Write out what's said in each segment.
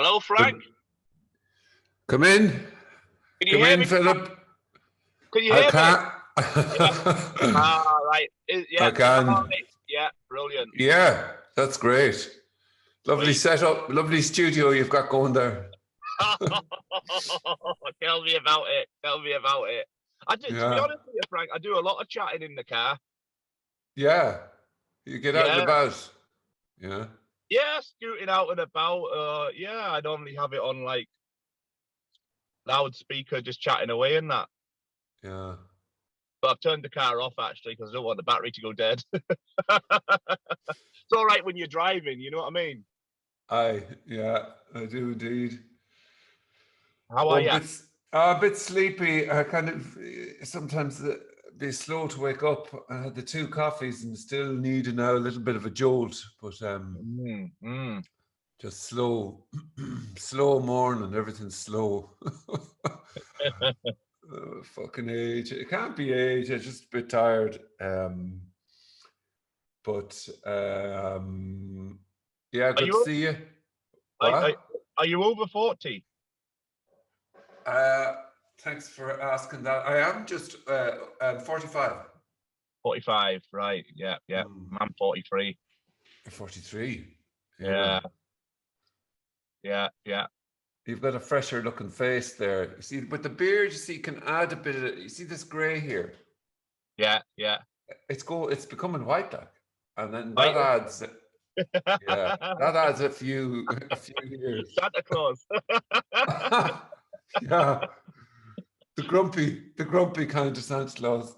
Hello, Frank. Come in. Can you Come hear in, me? Philip. Can you hear me? can't. Ah, right. Yeah, I can. all right? Yeah, brilliant. Yeah, that's great. Lovely Sweet. setup, lovely studio you've got going there. Tell me about it. Tell me about it. To be Yeah. honest with you, Frank, I do a lot of chatting in the car. Yeah. You get out and Yeah. about. Yeah. Yeah, scooting out and about. Yeah, I normally have it on like loudspeaker, just chatting away and that. Yeah. But I've turned the car off actually because I don't want the battery to go dead. It's all right when you're driving, you know what I mean? Yeah, I do indeed. How are you? A bit sleepy. I kind of sometimes be slow to wake up. I had the 2 coffees and still need now a little bit of a jolt, but just slow, slow morning. Everything's slow. Fucking age. It can't be age. I'm just a bit tired. Yeah, good to see you. Are you over 40? Thanks for asking that. I am just 45. 45, right. Yeah. I'm 43. 43. Yeah. You've got a fresher looking face there. You see, with the beard, you see, you can add a bit of, you see this grey here? Yeah. It's becoming white, like. And then Right. that adds a few years. Santa Claus. Yeah. The grumpy kind of Santa Claus.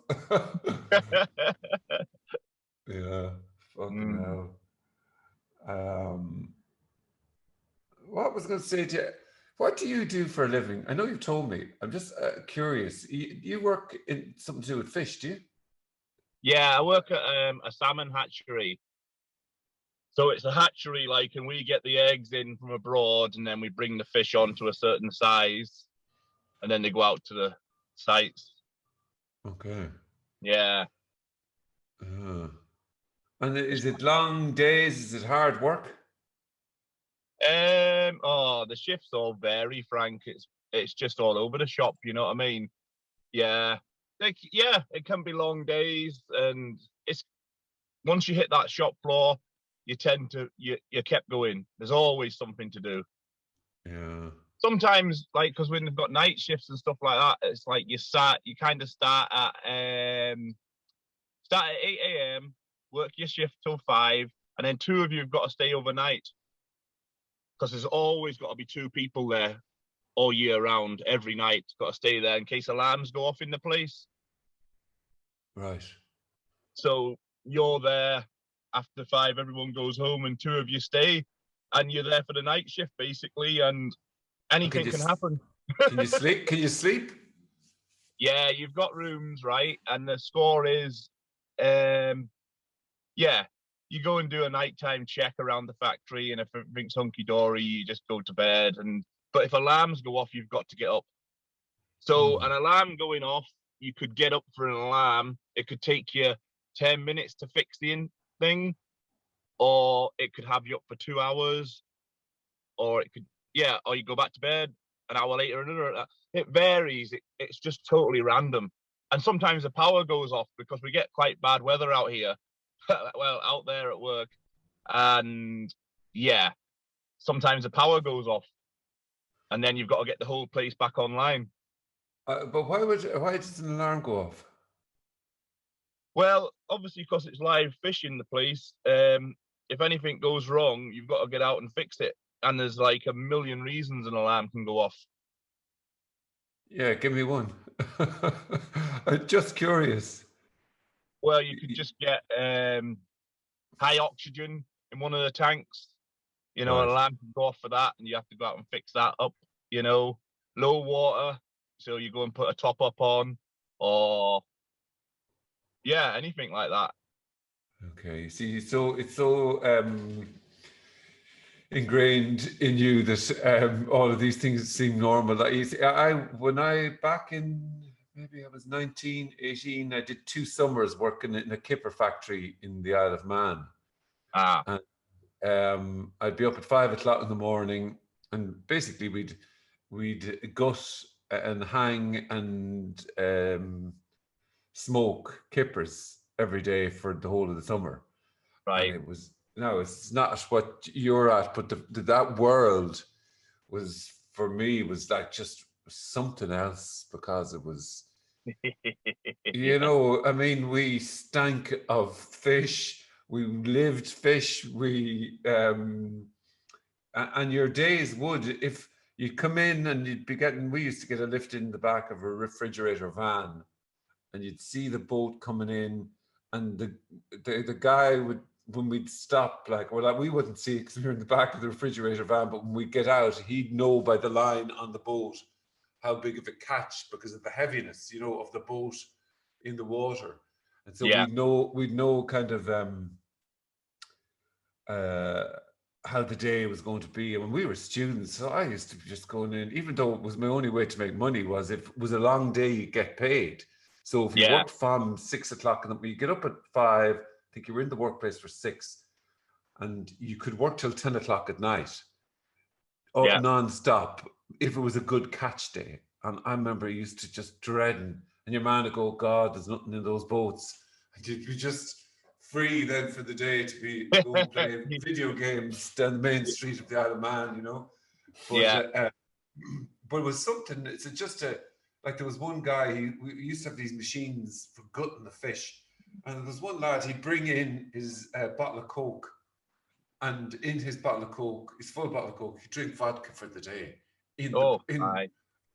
Yeah, fucking hell. What was I going to say to you? What do you do for a living? I know you've told me. I'm just curious. You work in something to do with fish, do you? Yeah, I work at a salmon hatchery. So it's a hatchery, like, and we get the eggs in from abroad, and then we bring the fish on to a certain size, and then they go out to the sites. Okay. Yeah. And is it long days? Is it hard work? The shifts all vary, Frank. It's just all over the shop, you know what I mean? Yeah. It can be long days, and it's once you hit that shop floor, you kept going. There's always something to do. Yeah. Sometimes, like, because when they've got night shifts and stuff like that, it's like you kind of start at 8 a.m., work your shift till 5, and then 2 of you have got to stay overnight. Because there's always got to be 2 people there all year round, every night. Got to stay there in case alarms go off in the place. Right. So you're there after 5, everyone goes home, and 2 of you stay, and you're there for the night shift, basically, and anything can happen. Can you sleep? Can you sleep? Yeah, you've got rooms, right? And the score is, you go and do a nighttime check around the factory, and if everything's hunky-dory, you just go to bed. But if alarms go off, you've got to get up. So an alarm going off, you could get up for an alarm. It could take you 10 minutes to fix the thing, or it could have you up for 2 hours, or or you go back to bed an hour later. Another. It varies. It's just totally random. And sometimes the power goes off because we get quite bad weather out here. Well, out there at work, and sometimes the power goes off, and then you've got to get the whole place back online. But why does an alarm go off? Well, obviously because it's live fish in the place. If anything goes wrong, you've got to get out and fix it, and there's like a million reasons an alarm can go off. Yeah, give me one. I'm just curious. Well, you could just get high oxygen in one of the tanks. An alarm can go off for that, and you have to go out and fix that up. Low water, so you go and put a top up on, or anything like that. Okay, see, so it's so ingrained in you that all of these things seem normal. When I back in maybe I was 19, 18, I did 2 summers working in a kipper factory in the Isle of Man. And I'd be up at 5 o'clock in the morning, and basically we'd gut and hang and smoke kippers every day for the whole of the summer. And Right. it was, no, it's not what you're at, but that world was, for me, was like just something else, because it was, you know, I mean, we stank of fish, we lived fish, and your days would, if you come in and you'd be getting, we used to get a lift in the back of a refrigerator van, and you'd see the boat coming in, and the guy would, when we'd stop, like, well, like, we wouldn't see it because we were in the back of the refrigerator van, but when we get out, he'd know by the line on the boat how big of a catch, because of the heaviness, you know, of the boat in the water. And so Yeah. we'd know kind of uh, how the day was going to be. And when we were students, so I used to be just going in, even though it was my only way to make money, was if it was a long day, you get paid. So if you Yeah. worked from 6 o'clock, and you get up at 5, I think you were in the workplace for 6, and you could work till 10 o'clock at night, Yeah. non-stop, if it was a good catch day. And I remember I used to just dreading, and your man would go, God, there's nothing in those boats. And you'd be just free then for the day to be going play video games down the main street of the Isle of Man, you know. But Yeah. but it was something. It's just a, like, there was one guy. We used to have these machines for gutting the fish, and there was one lad. He'd bring in his bottle of Coke, and in his bottle of Coke, his full bottle of Coke, he'd drink vodka for the day, Oh, aye.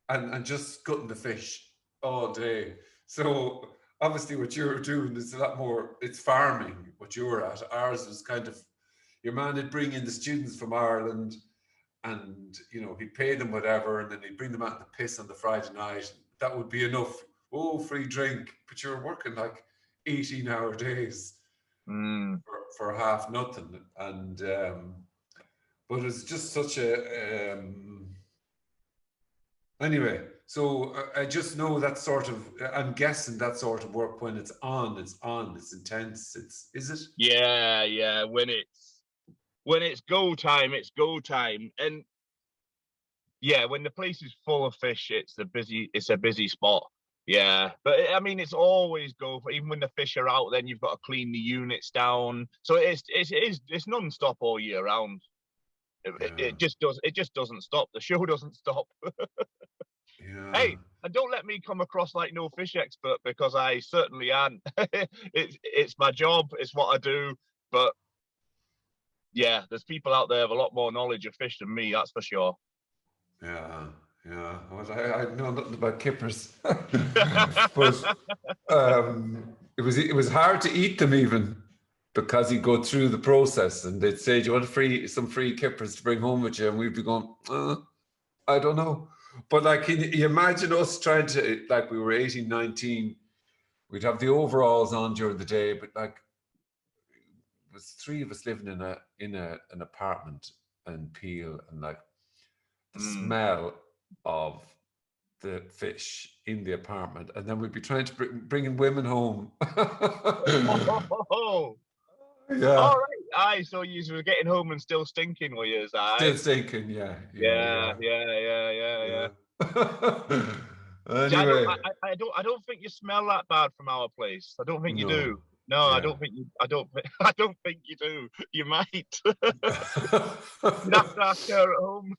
and just gutting the fish all day. So obviously, what you're doing is a lot more. It's farming. What you're at. Ours was kind of, your man would bring in the students from Ireland, and you know, he'd pay them whatever, and then he'd bring them out in the piss on the Friday night. That would be enough. Oh, free drink, but you're working like 18-hour days Mm. for half nothing, and but it's just such a anyway. So I just know that sort of. I'm guessing that sort of work, when it's on, it's intense. Is it? Yeah, yeah. When it's go time, it's go time. And yeah, when the place is full of fish, it's a busy spot. Yeah, but I mean, it's always go for, even when the fish are out, then you've got to clean the units down. So it's non-stop all year round. Yeah, It just doesn't stop. The show doesn't stop. yeah. Hey, and don't let me come across like no fish expert, because I certainly aren't. It's my job. It's what I do. But yeah, there's people out there with a lot more knowledge of fish than me. That's for sure. Yeah, yeah. Well, I know nothing about kippers, but it was hard to eat them, even, because you go through the process, and they'd say, "Do you want some free kippers to bring home with you?" And we'd be going, "I don't know." But like, you imagine us trying to, like, we were 18, 19, we'd have the overalls on during the day, but like, it was 3 of us living in an apartment in Peel, and like, the Mm. smell of the fish in the apartment, and then we'd be trying to bringing women home. Oh, Yeah, all right. Aye, so you were getting home and still stinking, were you? still Aye. thinking, yeah, yeah, Yeah, yeah, yeah, yeah, yeah, yeah. yeah. See, Anyway, I don't think you smell that bad from our place. I don't think you no, do. No, I yeah. don't think you. I don't. I don't think you do. You might. You'd have to ask her at home.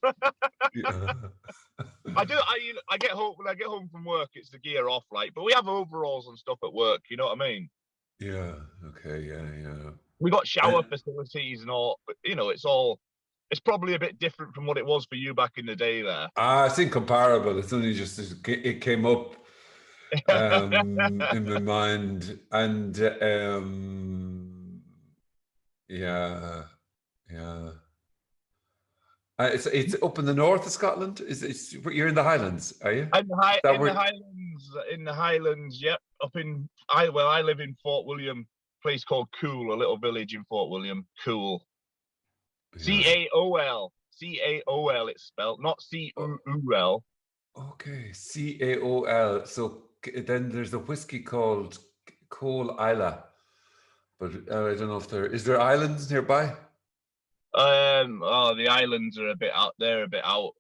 Yeah, I do. I get home when I get home from work. It's the gear off, like. But we have overalls and stuff at work. You know what I mean? yeah, okay, yeah, yeah. We got shower And facilities and all. But, you know, it's all. It's probably a bit different from what it was for you back in the day there. I think comparable. It's only just it came up in my mind, and yeah, yeah. It's up in the north of Scotland. You're in the Highlands, are you? In Is that in the where? Highlands, yep. Up in I live in Fort William, place called Cool, a little village in Fort William. Cool, Yeah. Caol. It's spelled, not Oh, Cuul. okay. Caol. So then there's a whiskey called Cole Isla, but I don't know if there is there islands nearby. Oh, the islands are a bit out there, a bit out.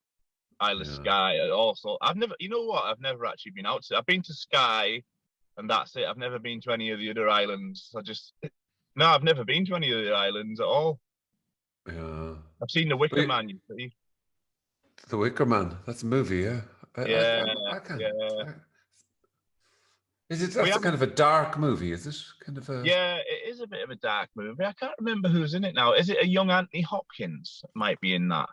Isle of Yeah. Skye. Also, I've never. You know what? I've never actually been out to. I've been to Skye, and that's it. I've never been to any of the other islands. No, I've never been to any of the islands at all. Yeah. I've seen the Wicker Wait, Man. You see? The Wicker Man. That's a movie, yeah. Yeah, I can't. yeah. Is it? We That's a kind haven't. of a dark movie, is it? Kind of a. Yeah, it is a bit of a dark movie. I can't remember who's in it now. Is it a young Anthony Hopkins? Might be in that.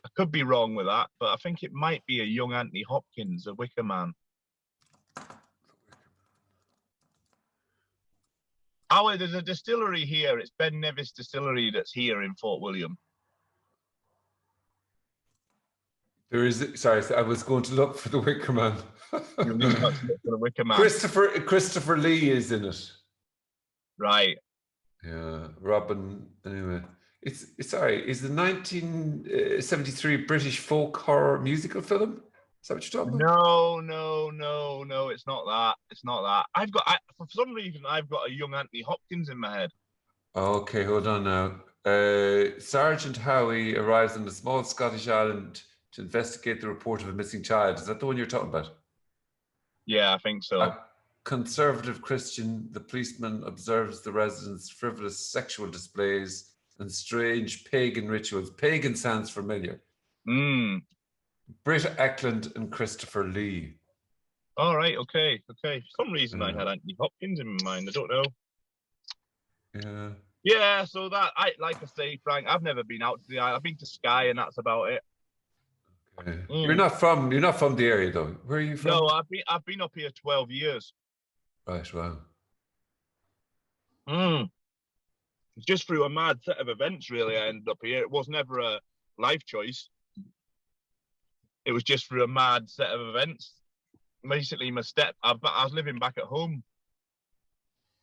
I could be wrong with that, but I think it might be a young Anthony Hopkins, the Wicker Man. Oh, there's a distillery here. It's Ben Nevis Distillery that's here in Fort William. There is. Sorry, I was going to look for the Wicker Man. You need not to look for the Wicker Man. Christopher Lee is in it. Right. Yeah, Robin. Anyway, it's sorry. Is the 1973 British folk horror musical film? Is that what you're talking about? No. It's not that. It's not that. For some reason, I've got a young Anthony Hopkins in my head. Okay, hold on now. Sergeant Howie arrives on a small Scottish island to investigate the report of a missing child. Is that the one you're talking about? Yeah, I think so. A conservative Christian, the policeman observes the residents' frivolous sexual displays and strange pagan rituals. Pagan sounds familiar. Britta Eklund and Christopher Lee. All right, okay. For some reason, I had Anthony Hopkins in my mind. I don't know. Yeah. Yeah, so like I say, Frank, I've never been out to the island. I've been to Skye, and that's about it. Okay. You're not from the area though. Where are you from? No, I've been up here 12 years. Right, wow. Just through a mad set of events, really, I ended up here. It was never a life choice. It was just through a mad set of events. Basically, I was living back at home,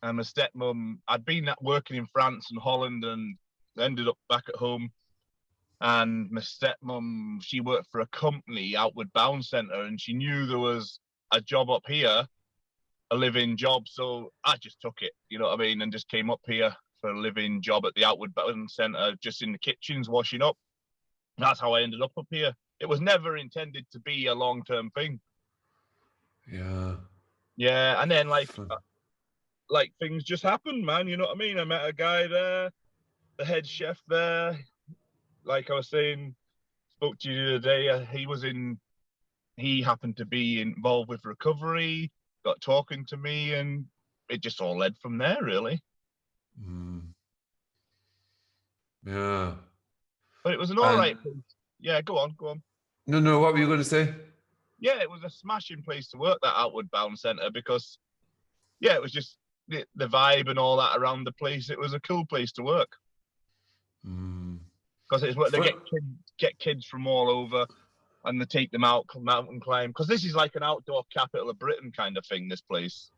and my stepmom, I'd been working in France and Holland, and ended up back at home. And my stepmom, she worked for a company, Outward Bound Centre, and she knew there was a job up here, a living job. So I just took it, you know what I mean, and just came up here for a living job at the Outward Bound Centre, just in the kitchens, washing up. That's how I ended up here. It was never intended to be a long-term thing. Yeah. Yeah, and then like things just happened, man. You know what I mean? I met a guy there, the head chef there. Like I was saying, spoke to you the other day. He happened to be involved with recovery, got talking to me, and it just all led from there, really. Yeah. But it was an all right place. Yeah, go on. No, what were you going to say? Yeah, it was a smashing place to work, that Outward Bound Centre, because, yeah, it was just the vibe and all that around the place. It was a cool place to work. Because it's where they get kids from all over, and they take them out, mountain climb. Because this is like an outdoor capital of Britain kind of thing, this place.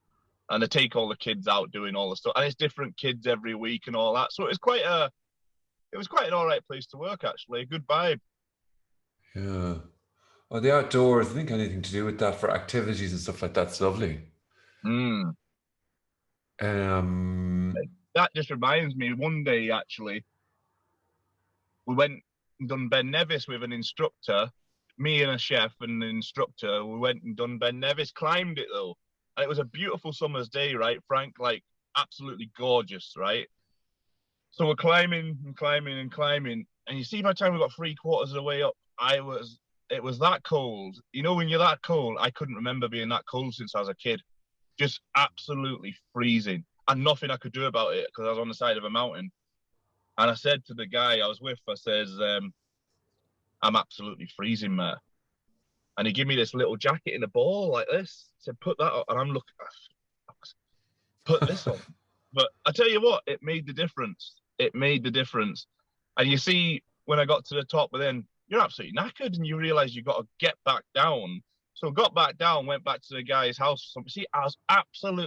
And they take all the kids out doing all the stuff. And it's different kids every week and all that. So it was quite an all right place to work, actually. A good vibe. Yeah. Well, the outdoors, I think anything to do with that for activities and stuff like that's lovely. That just reminds me, one day, actually, we went and done Ben Nevis with an instructor, me and a chef and an instructor. We went and done Ben Nevis, climbed it though. And it was a beautiful summer's day, right, Frank? Like, absolutely gorgeous, right? So we're climbing and climbing and climbing. And you see, by the time we got 3/4 of the way up, it was that cold. You know, when you're that cold, I couldn't remember being that cold since I was a kid. Just absolutely freezing. And nothing I could do about it because I was on the side of a mountain. And I said to the guy I was with, I says, I'm absolutely freezing, mate. And he gave me this little jacket in a ball like this. He said, put that on. And I'm looking, put this on. But I tell you what, it made the difference. It made the difference. And you see, when I got to the top, but then you're absolutely knackered and you realize you got to get back down. So got back down, went back to the guy's house. See, I was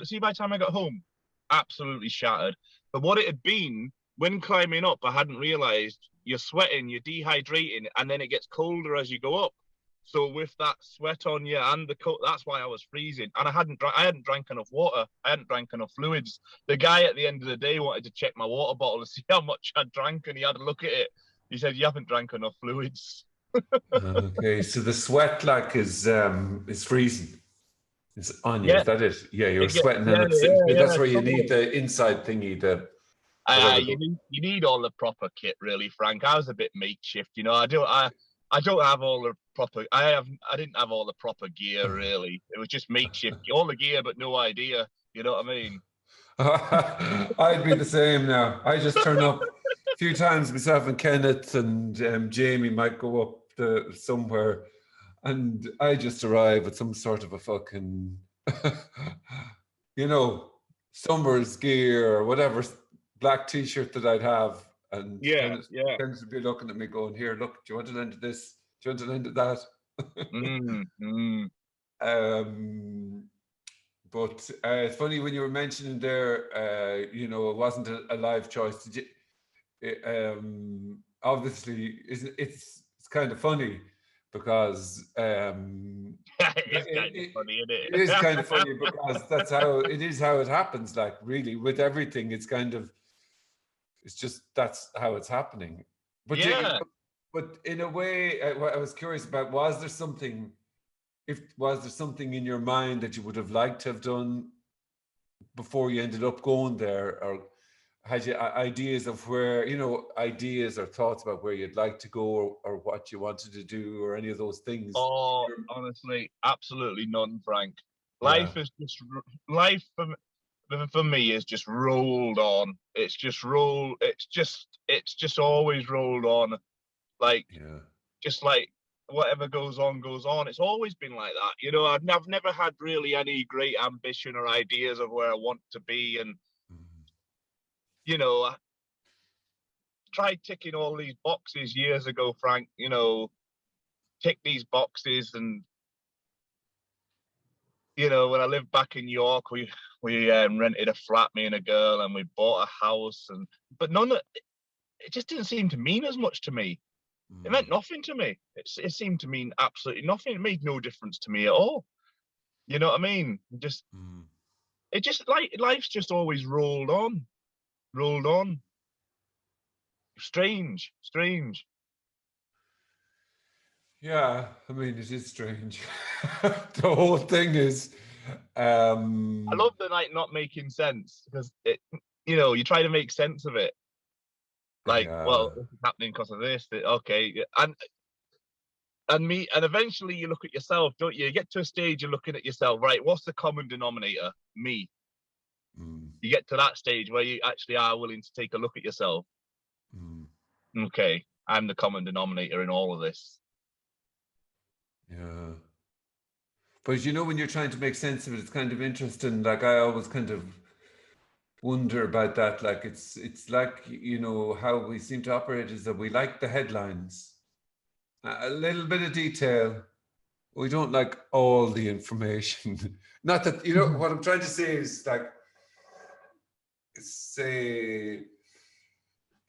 see, by the time I got home, absolutely shattered. But what it had been, when climbing up, I hadn't realized you're sweating, you're dehydrating, and then it gets colder as you go up. So with that sweat on you and the coat, that's why I was freezing. And I hadn't drank enough water. I hadn't drank enough fluids. The guy at the end of the day wanted to check my water bottle to see how much I'd drank, and he had a look at it. He said, "You haven't drank enough fluids." Okay, so the sweat like is freezing. It's on you. Yeah, Is that it? Yeah, you're yeah, sweating, yeah, and that's yeah. where you need Totally. the inside thingy, the whatever. You need all the proper kit, really, Frank. I was a bit makeshift, you know. I don't have all the proper. I didn't have all the proper gear, really. It was just makeshift, all the gear, but no idea. You know what I mean? I'd be the same now. I just turn up a few times. Myself and Kenneth and Jamie might go up to somewhere, and I just arrive with some sort of a fucking, you know, summer's gear or whatever black T-shirt that I'd have, and Yeah, Kenneth, yeah. Kenneth would be looking at me, going, "Here, look. Do you want an end to this? Do you want an end to that?" Um, but it's funny when you were mentioning there, you know, it wasn't a live choice. Did you, obviously, it's kind of funny because It's kind of funny, isn't it is kind it? of funny because that's how it is, how it happens. Like really, with everything, it's kind of, it's just that's how it's happening. But Yeah. but in a way, I was curious about, was there something? Was there something in your mind that you would have liked to have done before you ended up going there, or had you ideas of where, you know, ideas or thoughts about where you'd like to go, or what you wanted to do, or any of those things? Oh, honestly, absolutely none, Frank. Yeah, Life is just life for me is just rolled on. It's just roll. It's just always rolled on. Like yeah. just like whatever goes on goes on. It's always been like that. You know, I've never had really any great ambition or ideas of where I want to be, and Mm. you know, I tried ticking all these boxes years ago, Frank. You know, tick these boxes, and you know, when I lived back in York, we rented a flat, me and a girl, and we bought a house, and but none of it just didn't seem to mean as much to me. It Mm. meant nothing to me. It seemed to mean absolutely nothing. It made no difference to me at all. You know what I mean? Mm. It just like life's just always rolled on, rolled on. Strange, strange. Yeah, I mean, it is strange. The whole thing is, I um, love the night not making sense because it, you know, you try to make sense of it. Like, yeah, well, this is happening because of this. Okay, and eventually you look at yourself, don't you? You get to a stage you're looking at yourself, right? What's the common denominator? Me. mm, You get to that stage where you actually are willing to take a look at yourself. mm, Okay, I'm the common denominator in all of this. yeah. But you know, when you're trying to make sense of it, it's kind of interesting. Like I always kind of wonder about that. Like it's like, you know, how we seem to operate is that we like the headlines, a little bit of detail. We don't like all the information. Not that, you know, what I'm trying to say is like, say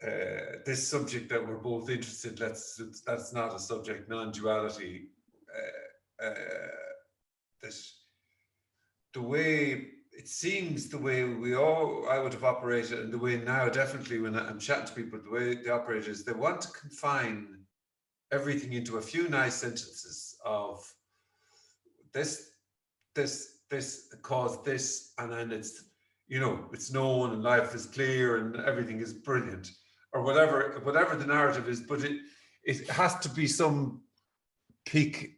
this subject that we're both interested. That's not a subject, non-duality. Uh, that the way it seems, the way I would have operated, and the way now, definitely when I'm chatting to people, the way they operate is they want to confine everything into a few nice sentences of this, this caused this, and then it's, you know, it's known and life is clear and everything is brilliant, or whatever the narrative is. But it has to be some peak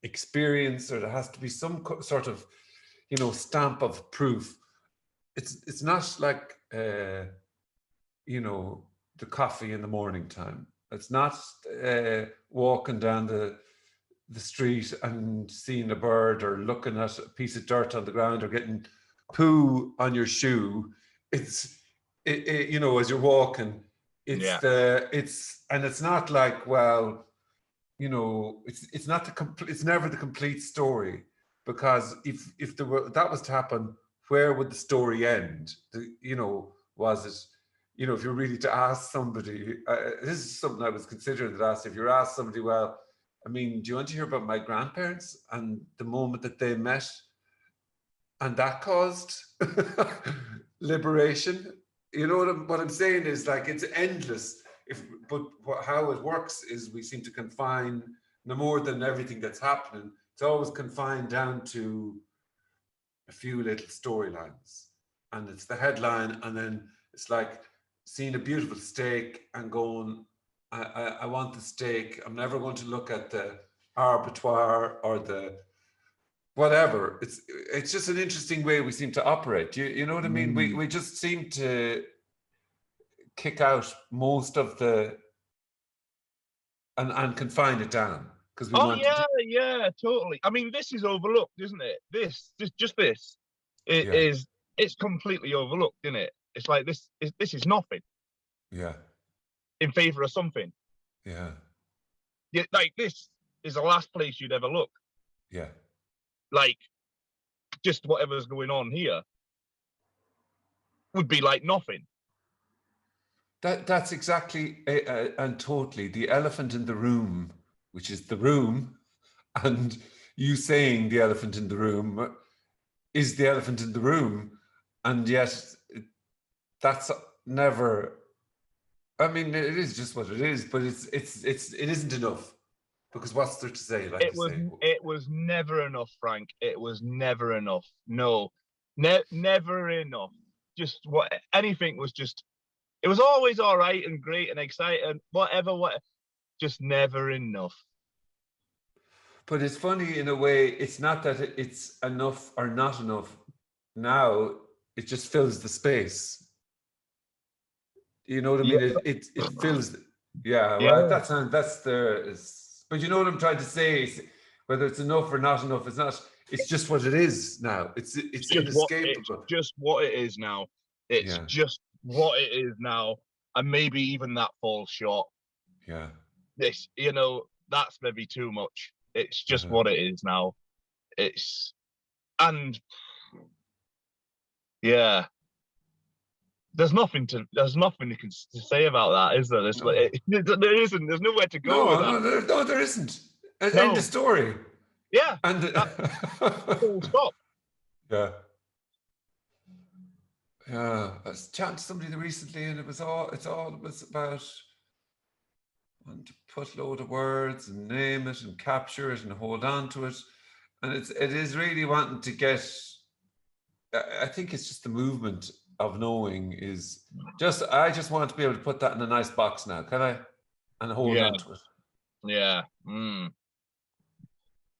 experience, or there has to be some sort of, you know, stamp of proof. It's not like you know, the coffee in the morning time. It's not walking down the street and seeing a bird, or looking at a piece of dirt on the ground, or getting poo on your shoe. It's you know, as you're walking, Yeah, and it's not like, well, you know, it's not the complete, it's never the complete story, because if there were, that was to happen, where would the story end? You know, was it, you know, if you're really to ask somebody, this is something I was considering, that asked, if you're asked somebody, well, I mean, do you want to hear about my grandparents and the moment that they met and that caused liberation? You know what I'm saying is like, it's endless. How it works is we seem to confine no more than everything that's happening. It's always confined down to a few little storylines, and it's the headline, and then it's like seeing a beautiful steak and going, I want the steak. I'm never going to look at the abattoir or the whatever. It's just an interesting way we seem to operate. You know what I mean? We just seem to kick out most of the and confine it down because we want to. Yeah, totally. I mean, this is overlooked, isn't it? This it Yeah, is. It's completely overlooked, isn't it? It's like this is nothing yeah, in favor of something. yeah, Yeah, like this is the last place you'd ever look. yeah. Like, just whatever's going on here would be like nothing. That's exactly and totally the elephant in the room, which is the room, and you saying the elephant in the room is the elephant in the room, and yet that's never. I mean, it is just what it is, but it isn't enough, because what's there to say? Like you say, It was never enough, Frank. It was never enough. No, never enough. Just what anything was just. It was always all right and great and exciting, whatever. Just never enough. but it's funny in a way. It's not that it's enough or not enough. Now it just fills the space. You know what I mean? Yeah, It fills. Yeah, yeah. well, that's the. But you know what I'm trying to say is whether it's enough or not enough. It's not. It's just what it is now. It's inescapable. Just what it is now. It's Yeah, just what it is now, and maybe even that falls short. yeah. This, that's maybe too much. It's just Uh-huh. what it is now. It's and yeah. There's nothing you can say about that, is there? No, There isn't. There's nowhere to go with that. no, there isn't. End No. of story. Yeah. And That full stop. yeah, yeah. I was chatting to somebody recently, and it was about wanting to put a load of words and name it and capture it and hold on to it, and it is really wanting to get. I think it's just the movement of knowing is just. I just want to be able to put that in a nice box now, can I? And hold Yeah. on to it. Yeah.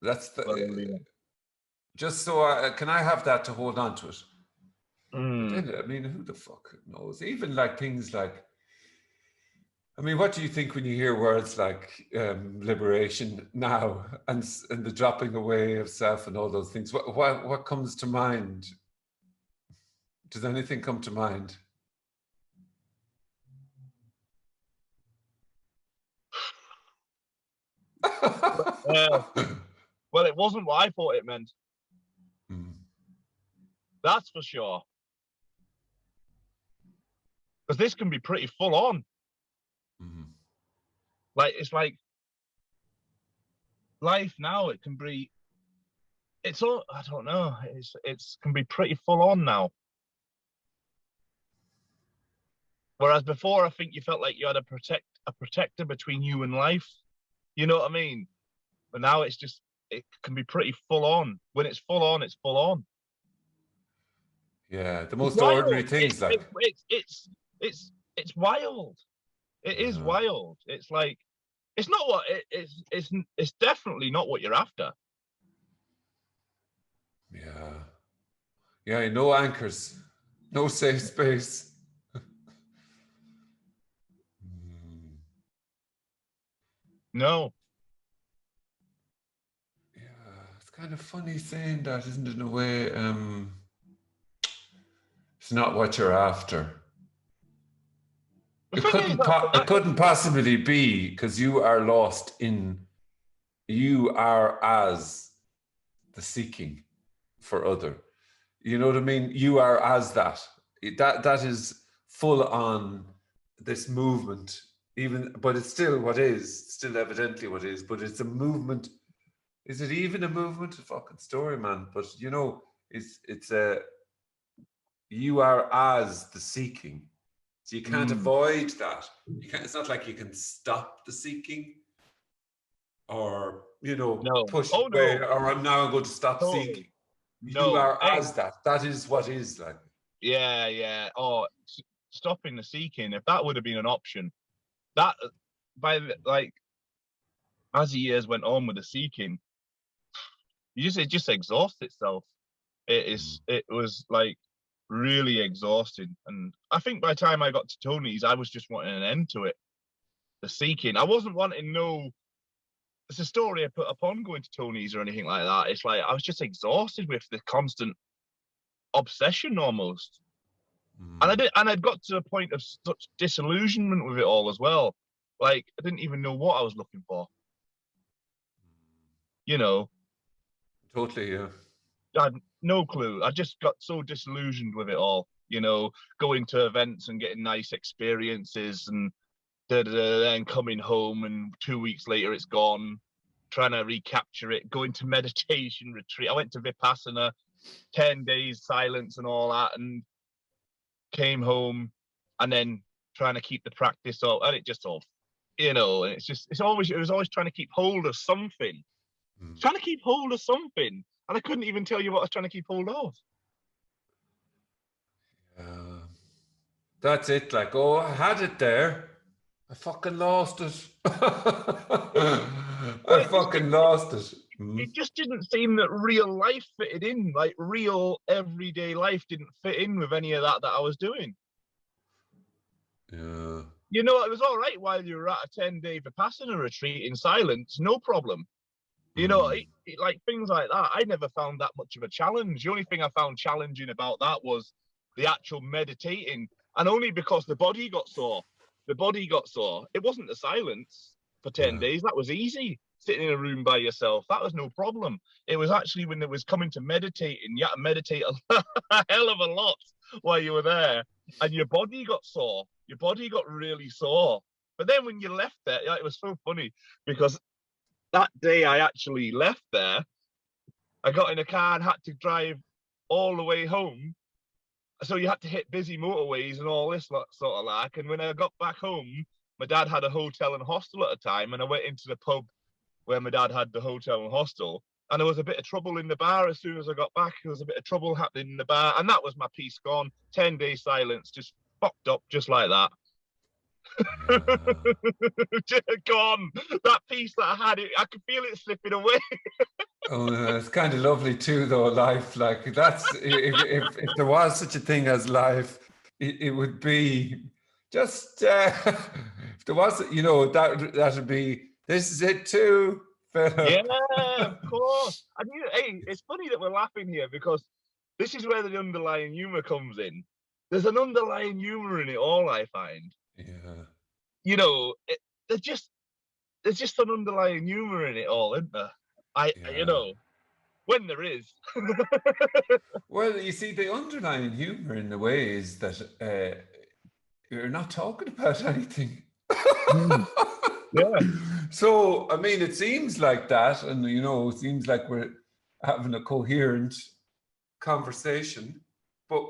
That's the. Brilliant. Just so can I have that to hold on to it? But Mm. then, I mean, who the fuck knows? Even like things like, I mean, what do you think when you hear words like liberation now and the dropping away of self and all those things? What comes to mind? Does anything come to mind? Well, it wasn't what I thought it meant. Mm. That's for sure. Because this can be pretty full on. Mm. Like it's like life now. It can be. It's all. I don't know. It's can be pretty full on now. Whereas before, I think you felt like you had a protector between you and life. You know what I mean? But now it can be pretty full on. When it's full on, it's full on. Yeah, the It's most ordinary wild. things like. It's wild. It is Uh, wild. It's like it's not what it's definitely not what you're after. yeah, yeah, no anchors, no safe space. Mm. No. Yeah, it's kind of funny saying that, isn't it? In a way, it's not what you're after. The thing is, It couldn't possibly be because you are lost in. You are as the seeking for other. You know what I mean? You are as that. That is full on this movement but it's still what is, still evidently what is, but it's a movement. Is it even a movement? A fucking story, man. But you know, it's a, you are as the seeking. So you can't avoid that. You can't, it's not like you can stop the seeking or, you know, No. push Oh away, no. or I'm going to stop seeking. Totally. You No. are Hey. as that. That is what is like. Yeah. Yeah. Oh, stopping the seeking. If that would have been an option, that like as the years went on with the seeking, it just exhausts itself. It was like really exhausting. And I think by the time I got to Tony's, I was just wanting an end to it. The seeking. I wasn't wanting no, it's a story I put upon going to Tony's or anything like that. It's like I was just exhausted with the constant obsession almost. And I'd got to a point of such disillusionment with it all as well. Like I didn't even know what I was looking for. You know, Totally, yeah. I had no clue. I just got so disillusioned with it all. You know, going to events and getting nice experiences and then coming home and 2 weeks later it's gone. Trying to recapture it, going to meditation retreat. I went to Vipassana, 10 days silence and all that, and came home and then trying to keep the practice up. And it just all, you know, and it was always trying to keep hold of something. Trying to keep hold of something. And I couldn't even tell you what I was trying to keep hold of. That's it. Like, oh, I had it there. I fucking lost it. I fucking lost it. It just didn't seem that real life fitted in. Like real everyday life didn't fit in with any of that I was doing. Yeah. You know, it was all right while you were at a 10-day Vipassana retreat in silence, no problem. You know, like things like that, I never found that much of a challenge. The only thing I found challenging about that was the actual meditating, and only because the body got sore. The body got sore. It wasn't the silence for 10 days. That was easy. Sitting in a room by yourself, that was no problem. It was actually when it was coming to meditating, you had to meditate a hell of a lot while you were there, and your body got sore. Your body got really sore. But then when you left there, it was so funny because that day I actually left there, I got in a car and had to drive all the way home. So you had to hit busy motorways and all this sort of like. And when I got back home, my dad had a hotel and hostel at the time, and I went into the pub where my dad had the hotel and hostel. And there was a bit of trouble in the bar as soon as I got back. There was a bit of trouble happening in the bar, and that was my peace gone. 10-day silence, just fucked up, just like that. Gone. That peace that I had, I could feel it slipping away. Oh, it's kind of lovely too, though. Life, like that's if there was such a thing as life, it would be just if there was, you know, that'd be, this is it too, Philip. Yeah, of course. And hey, it's funny that we're laughing here because this is where the underlying humor comes in. There's an underlying humor in it all, I find. Yeah. You know, there's just an underlying humor in it all, isn't there? You know, when there is. Well, you see, the underlying humor in a way is that you're not talking about anything. Yeah. So, I mean, it seems like that, and you know, it seems like we're having a coherent conversation, but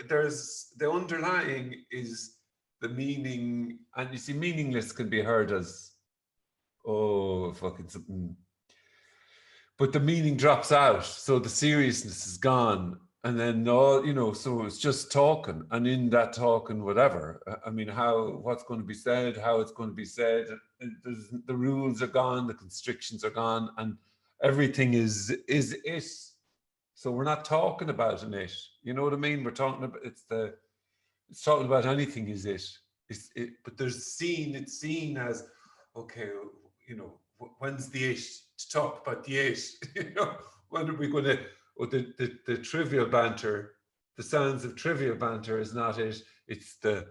there's the underlying is the meaning, and you see, meaningless can be heard as, oh, fucking something, but the meaning drops out, so the seriousness is gone, and then all, you know, so it's just talking, and in that talking, whatever, I mean, what's going to be said, how it's going to be said, the rules are gone, the constrictions are gone, and everything is it. So we're not talking about an it, you know what I mean? We're talking about, it's talking about anything is it. But it's seen as, okay, you know, when's the it to talk about the it? You know, when are we going to? Or the trivial banter, the sounds of trivial banter is not it. It's the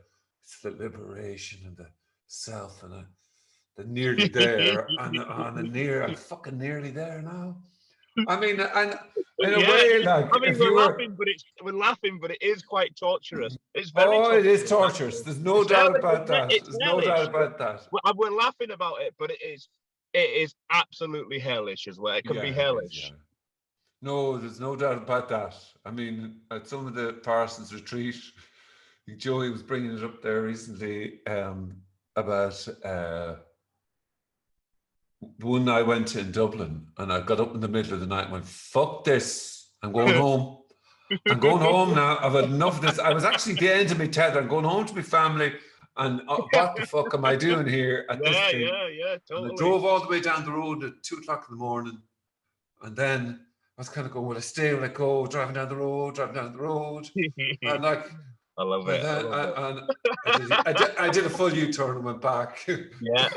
liberation and the self and the nearly there and on a near. I'm fucking nearly there now. I mean, and In a Yeah, way, like I mean, if you were, we're laughing, but it is quite torturous. It's very oh, it is torturous, torturous. actually. There's no doubt about that. It's There's no doubt hellish. about that. We're laughing about it, but it is absolutely hellish as well. It can be Yeah, it is. Yeah. hellish. No, there's no doubt about that. I mean, at some of the Parsons retreat, Joey was bringing it up there recently about one night I went to in Dublin, and I got up in the middle of the night and went, "Fuck this! I'm going home. I'm going home now. I've had enough of this." I was actually at the end of my tether. I'm going home to my family, and what the fuck am I doing here at this thing? Yeah, And I totally. drove all the way down the road at 2 o'clock in the morning, and then I was kind of going, "Will I stay? Will I go?" Driving down the road, and like, I love and it. then I did a full U-turn and went back. Yeah.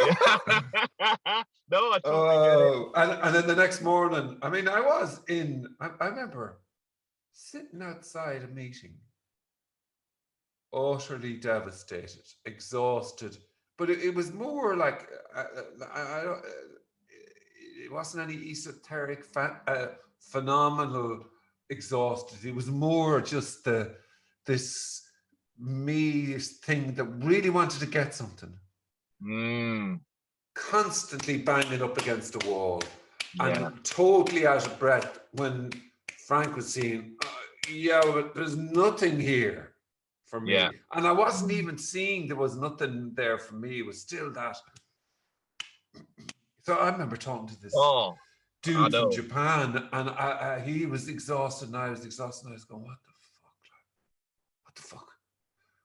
No, I totally get it. Oh, and then the next morning, I mean, I remember sitting outside a meeting, utterly devastated, exhausted, but it was more like, it wasn't any esoteric, phenomenal exhausted. It was more just this me thing that really wanted to get something. Constantly banging up against the wall and totally out of breath when Frank was saying, yeah, but there's nothing here for me. Yeah. And I wasn't even seeing there was nothing there for me. It was still that. So I remember talking to this dude from Japan, and he was exhausted and I was exhausted. And I was going, what the fuck?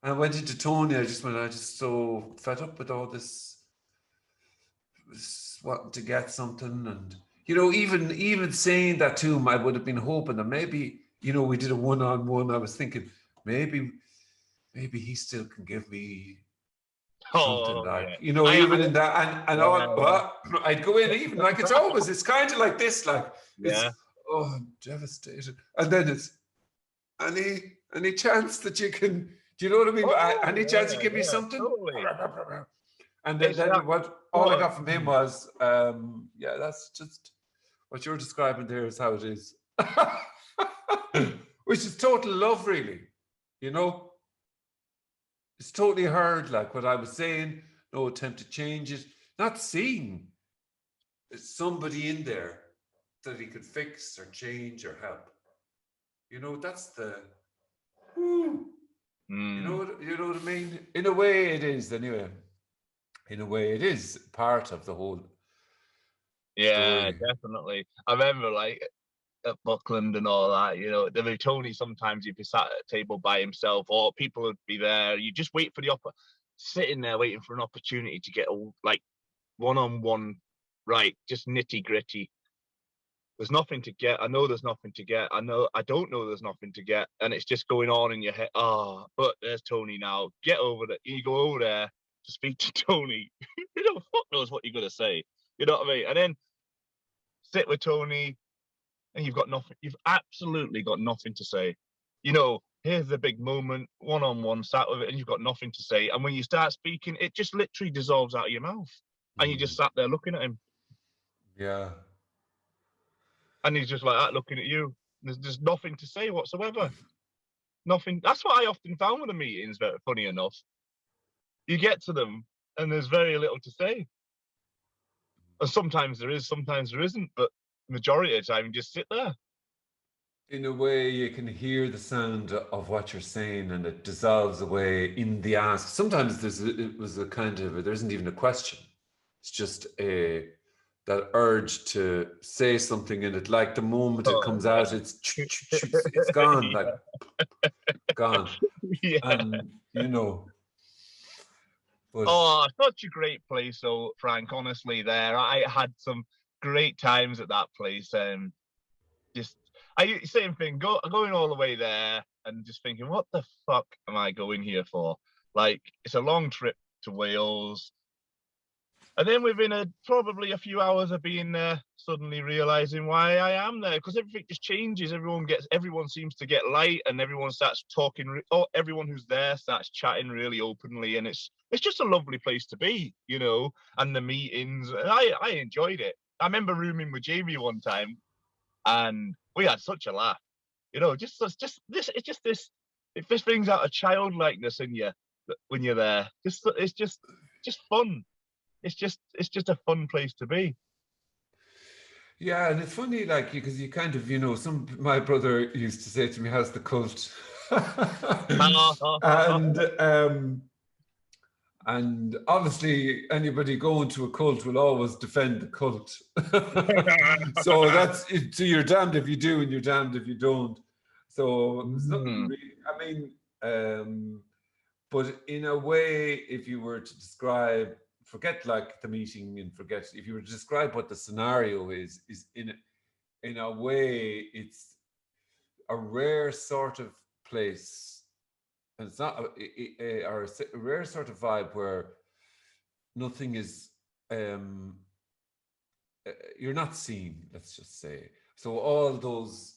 And I went into Tony. I just so fed up with all this wanting to get something. And, even saying that to him, I would have been hoping that maybe, we did a one-on-one. I was thinking maybe he still can give me something even in that, and I'd go in even like it's kind of like this, like I'm devastated, and then it's any chance that you can, do you know what I mean? Any chance you give me something? Totally. And then what all I got from him was, that's just what you're describing there is how it is, which is total love, really. It's totally heard, like what I was saying. No attempt to change it. Not seeing somebody in there that he could fix or change or help. That's the. You know what I mean? In a way, it is anyway. In a way, it is part of the whole. Yeah, story. definitely. I remember at Buckland and all that, there was Tony, sometimes he'd be sat at a table by himself or people would be there. You just wait for sitting there waiting for an opportunity to get one-on-one, right, just nitty gritty. There's nothing to get. I know there's nothing to get. I don't know there's nothing to get. And it's just going on in your head. But there's Tony now. Get over it. You go over there to speak to Tony. Fuck knows what you're going to say. You know what I mean? And then sit with Tony and you've got nothing. You've absolutely got nothing to say. Here's the big moment, one-on-one, sat with it, and you've got nothing to say. And when you start speaking, it just literally dissolves out of your mouth. And you just sat there looking at him. Yeah. And he's just like that, looking at you. There's nothing to say whatsoever. Nothing. That's what I often found with the meetings, but funny enough. You get to them, and there's very little to say. And sometimes there is, sometimes there isn't, but the majority of the time, you just sit there. In a way, you can hear the sound of what you're saying, and it dissolves away in the ask. Sometimes there isn't even a question. It's just that urge to say something, and it, like, the moment it comes out, it's gone, like gone. Yeah. And but such a great place, though, Frank. Honestly, there I had some great times at that place. Same thing, going all the way there and just thinking, what the fuck am I going here for? Like, it's a long trip to Wales. And then within probably a few hours of being there, suddenly realizing why I am there, because everything just changes. Everyone seems to get light, and everyone starts talking. Everyone who's there starts chatting really openly, and it's just a lovely place to be, And the meetings, and I enjoyed it. I remember rooming with Jamie one time, and we had such a laugh. You know, just this. It's just this. It just brings out a childlikeness in you when you're there. It's just fun. It's just a fun place to be. Yeah, and it's funny, like, because you kind of, my brother used to say to me, "How's the cult?" and obviously anybody going to a cult will always defend the cult. So you're damned if you do and you're damned if you don't. So there's nothing really, I mean, but in a way, if you were to describe, forget like the meeting and forget, if you were to describe what the scenario is in a way, it's a rare sort of place. And it's not a rare sort of vibe where nothing is, you're not seen, let's just say. So all those,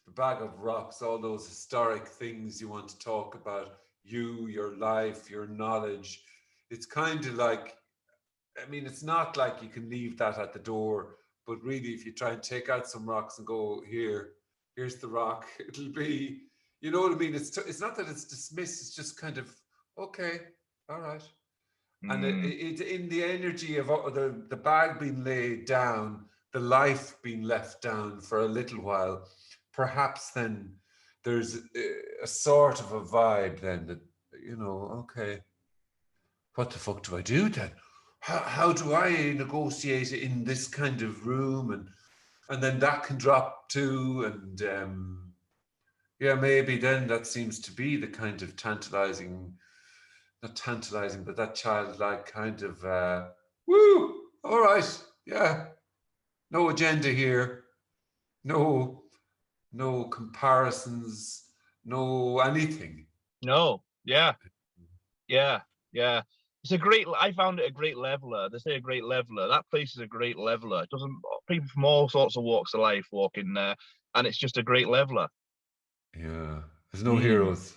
the bag of rocks, all those historic things you want to talk about, your life, your knowledge, it's kind of like, I mean, it's not like you can leave that at the door, but really if you try and take out some rocks and go, here's the rock, it'll be, you know what I mean? It's not that it's dismissed, it's just kind of, okay, all right. And it in the energy of the bag being laid down, the life being left down for a little while, perhaps then there's a sort of a vibe then that, okay, what the fuck do I do then? How do I negotiate in this kind of room? And then that can drop too. And yeah, maybe then that seems to be the kind of not tantalizing, but that childlike kind of, woo, all right, yeah, no agenda here, no comparisons, no anything. No, yeah. I found it a great leveler. They say a great leveler. That place is a great leveler. It doesn't, people from all sorts of walks of life walk in there, and it's just a great leveler. Yeah, there's no heroes.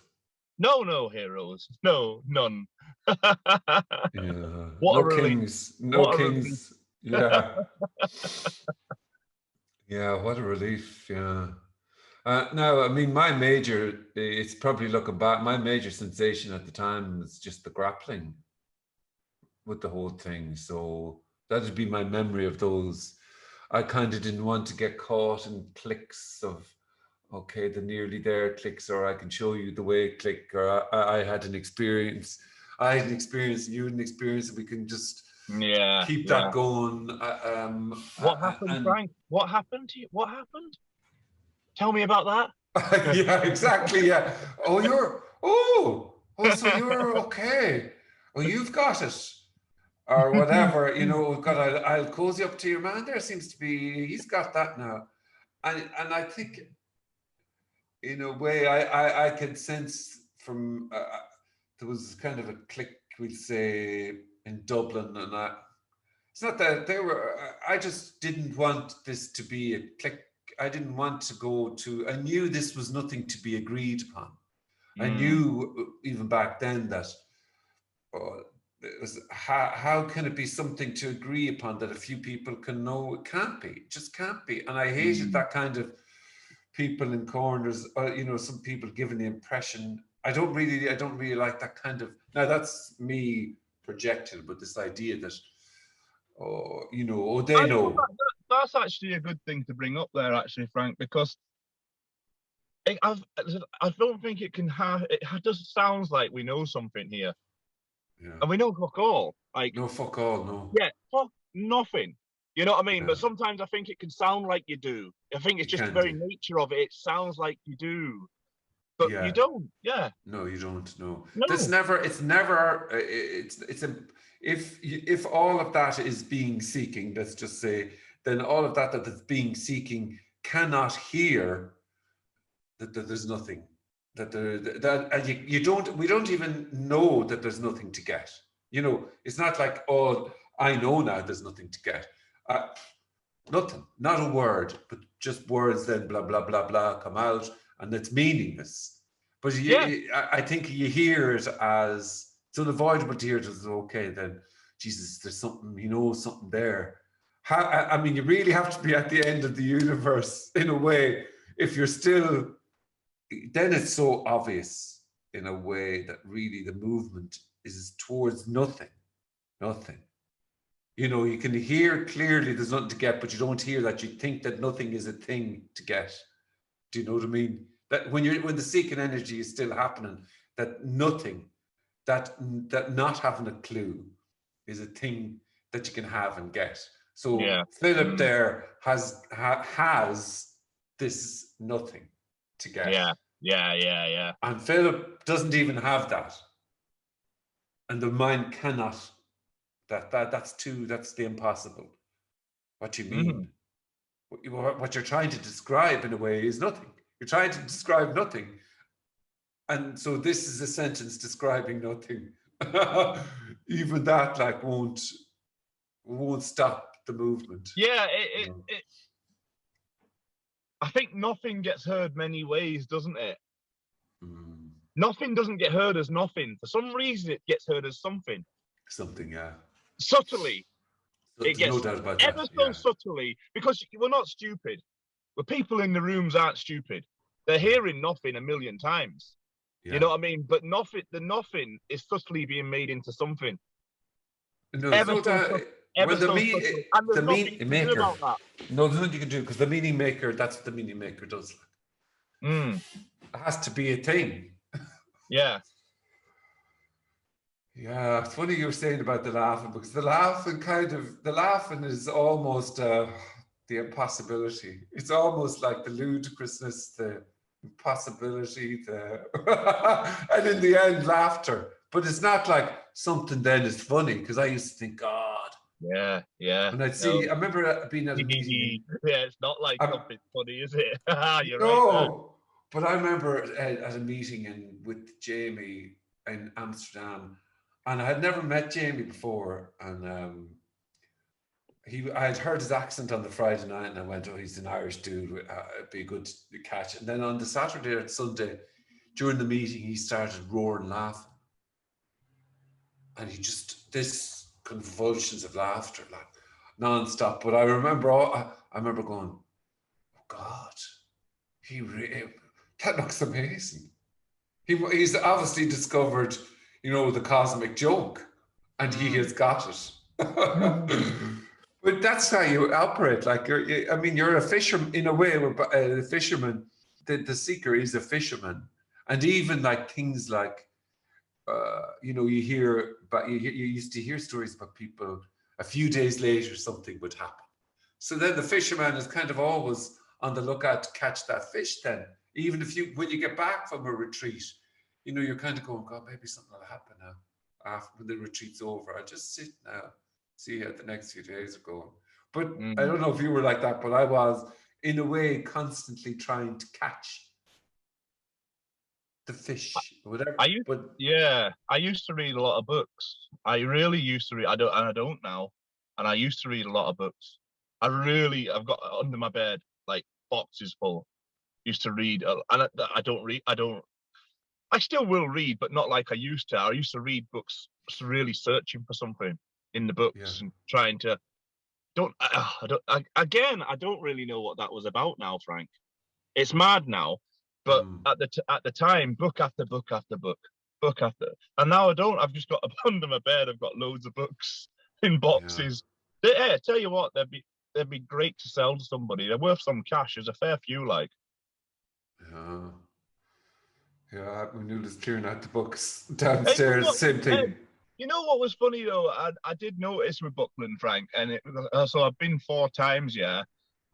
No heroes. No, none. Yeah, What no a relief. kings. No kings. Yeah. Yeah, what a relief. Yeah. Now, I mean, my major, it's probably looking back, my major sensation at the time was just the grappling with the whole thing. So that'd be my memory of those. I kind of didn't want to get caught in clicks of, okay, the nearly there clicks, or I can show you the way click, or I had an experience. I had an experience, you had an experience, and we can just keep that going. What happened, Frank? What happened to you? What happened? Tell me about that. Yeah, exactly. Yeah. So you're okay. Oh, you've got it. Or whatever, we've got, I'll cozy up to your man there, seems to be, he's got that now. And I think, in a way, I could sense from, there was kind of a click, we'd say, in Dublin, and it's not that I just didn't want this to be a click. I didn't want to go to, I knew this was nothing to be agreed upon. I knew even back then that, it was, how can it be something to agree upon that a few people can know? It can't be. It just can't be. And I hated that kind of people in corners, some people giving the impression. I don't really like that kind of, now that's me projected, but this idea that, they know. That's actually a good thing to bring up there, actually, Frank, because I don't think it can have, it just sounds like we know something here. Yeah. And we know fuck all. Like, no, fuck all, no. Yeah, fuck nothing. You know what I mean? Yeah. But sometimes I think it can sound like you do. I think it's just the very nature of it. It sounds like you do. But you don't. Yeah. No, you don't. No. If all of that is being seeking, let's just say, then all of that is being seeking cannot hear that there's nothing. We don't even know that there's nothing to get. It's not like, oh, I know now there's nothing to get. Nothing, not a word, but just words then blah, blah, blah, blah come out, and it's meaningless. But I think you hear it as, it's unavoidable to hear it as, okay, then, Jesus, there's something, something there. I mean, you really have to be at the end of the universe, in a way, if you're still, then it's so obvious in a way that really the movement is towards nothing. You know, you can hear clearly there's nothing to get, but you don't hear that. You think that nothing is a thing to get. Do you know what I mean? That when the seeking energy is still happening, that nothing, that not having a clue is a thing that you can have and get. So Philip there has this nothing to get. Yeah. And Philip doesn't even have that. And the mind cannot. That's the impossible. What you mean? What you're trying to describe in a way is nothing. You're trying to describe nothing. And so this is a sentence describing nothing. Even that like won't stop the movement. Yeah, I think nothing gets heard many ways, doesn't it? Nothing doesn't get heard as nothing. For some reason, it gets heard as something. Something, yeah. Subtly. It gets no doubt about that. Ever so subtly, because we're not stupid. The people in the rooms aren't stupid. They're hearing nothing a million times. Yeah. You know what I mean? But the nothing is subtly being made into something. No, the meaning maker. No, there's nothing you can do because the meaning maker. That's what the meaning maker does. It has to be a thing. Yeah. Yeah, it's funny you were saying about the laughing because the laughing is almost the impossibility. It's almost like the ludicrousness, the impossibility, and in the end, laughter. But it's not like something then is funny because I used to think, God. Yeah. And I'd see, I remember being at a meeting. Yeah, it's not like something funny, is it? You're right. There. But I remember at a meeting with Jamie in Amsterdam, and I had never met Jamie before, and I had heard his accent on the Friday night, and I went, "Oh, he's an Irish dude. It'd be a good catch." And then on the Saturday or Sunday, during the meeting, he started roaring, laughing, and he just this convulsions of laughter, like non-stop. But I remember going, "Oh God, that looks amazing." He's obviously discovered, the cosmic joke, and he has got it. But that's how you operate. Like, you're a fisherman in a way. The fisherman, the seeker is a fisherman, and even like things like, you used to hear stories about people. A few days later, something would happen. So then the fisherman is kind of always on the lookout to catch that fish. Then, even when you get back from a retreat, you're kind of going, God, maybe something will happen now. After when the retreat's over, I'll just sit now, see how the next few days are going. But I don't know if you were like that, but I was, in a way, constantly trying to catch the fish, whatever. I used to read a lot of books. I really used to read. I don't now. And I used to read a lot of books. I've got under my bed like boxes full. Used to read, and I don't read. I still will read, but not like I used to. I used to read books, really searching for something in the books and trying to. I don't really know what that was about now, Frank. It's mad now, but at the time, book after book after book, and now I don't. I've just got under my bed. I've got loads of books in boxes. Yeah. I tell you what, they'd be great to sell to somebody. They're worth some cash. There's a fair few, like. Yeah, when you was clearing out the books downstairs, same thing. You know what was funny though? I did notice with Buckland, Frank, and so I've been 4 times, yeah.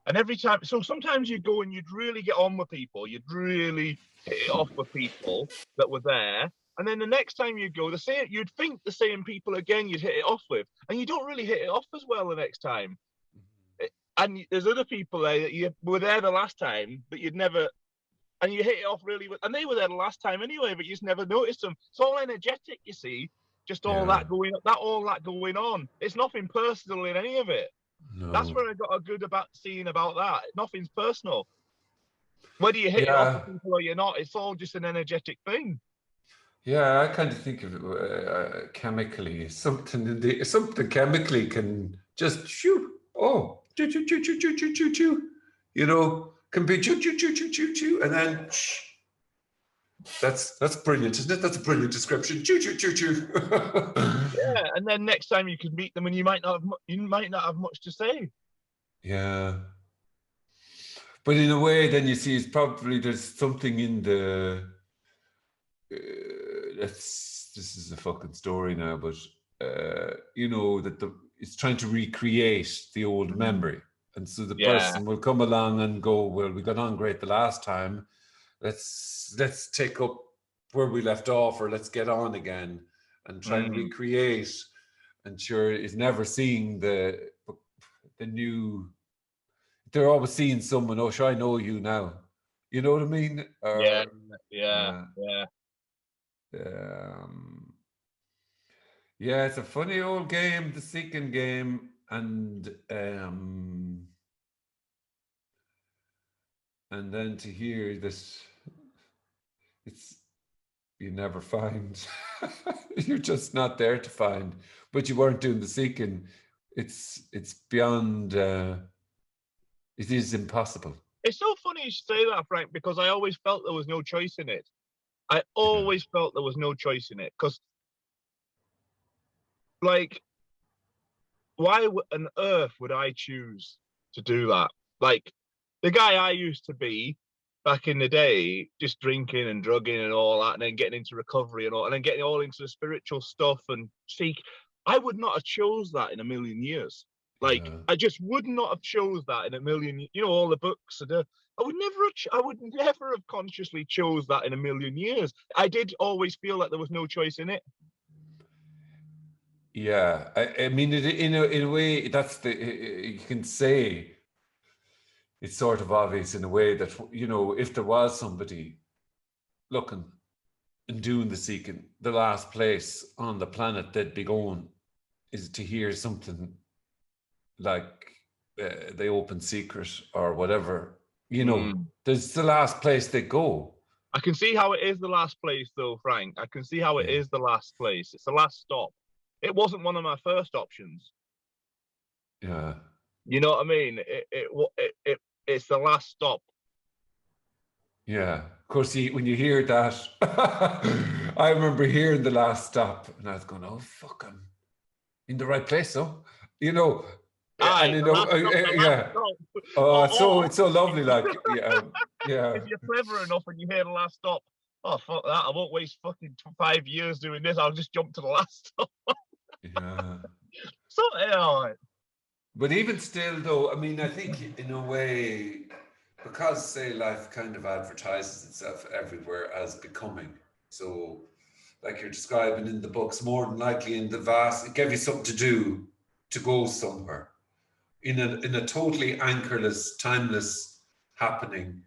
And every time, so sometimes you'd go and you'd really get on with people, you'd really hit it off with people that were there. And then the next time you go, you'd think the same people again you'd hit it off with, and you don't really hit it off as well the next time. And there's other people there that you were there the last time, but you'd never, and you hit it off really well. And they were there the last time anyway, but you just never noticed them. It's all energetic, you see. Just all that going on. It's nothing personal in any of it. No. That's where I got a good about that. Nothing's personal. Whether you hit it off with people or you're not, it's all just an energetic thing. Yeah, I kind of think of it chemically. Something chemically can just shoot. Oh, choo. can be choo choo choo choo choo choo, and then that's brilliant, isn't it? That's a brilliant description. Choo choo choo choo. Yeah, and then next time you can meet them, and you might not have much to say. Yeah, but in a way, then you see, it's probably there's something in the. This is a fucking story now, but you know that it's trying to recreate the old memory, and so the person will come along and go, well, we got on great the last time, let's take up where we left off, or let's get on again and try and recreate. And sure, is never seeing the new. They're always seeing someone. Oh, sure, I know you now. You know what I mean? Yeah. Yeah, it's a funny old game, the Seeking game, and then to hear this, it's you never find. You're just not there to find, but you weren't doing the seeking. It's beyond. It is impossible. It's so funny you say that, Frank, because I always felt there was no choice in it. I always felt there was no choice in it, because, like, why on earth would I choose to do that? Like, the guy I used to be back in the day, just drinking and drugging and all that, and then getting into recovery and all, and then getting all into the spiritual stuff and seek. I would not have chose that in a million years. Like, I just would not have chose that in a million. You know, all the books. I would never have consciously chose that in a million years. I did always feel like there was no choice in it. Yeah, I mean, in a way, that's you can say it's sort of obvious in a way that, you know, if there was somebody looking and doing the seeking, the last place on the planet they'd be going is to hear something like the open secret or whatever. You know, there's the last place they go. I can see how it is the last place, though, Frank. I can see how it is the last place. It's the last stop. It wasn't one of my first options. Yeah. You know what I mean? It's the last stop. Yeah. Of course, when you hear that, I remember hearing the last stop, and I was going, "Oh fuck, I'm in the right place." So, you know, and you know, yeah. Oh, it's so lovely. Like, yeah. If you're clever enough and you hear the last stop, oh fuck that! I won't waste fucking 5 years doing this. I'll just jump to the last stop. Yeah. So yeah. But even still, though, I mean, I think in a way, because say life kind of advertises itself everywhere as becoming. So, like you're describing in the books, more than likely in the vast, it gave you something to do, to go somewhere. In a totally anchorless, timeless happening,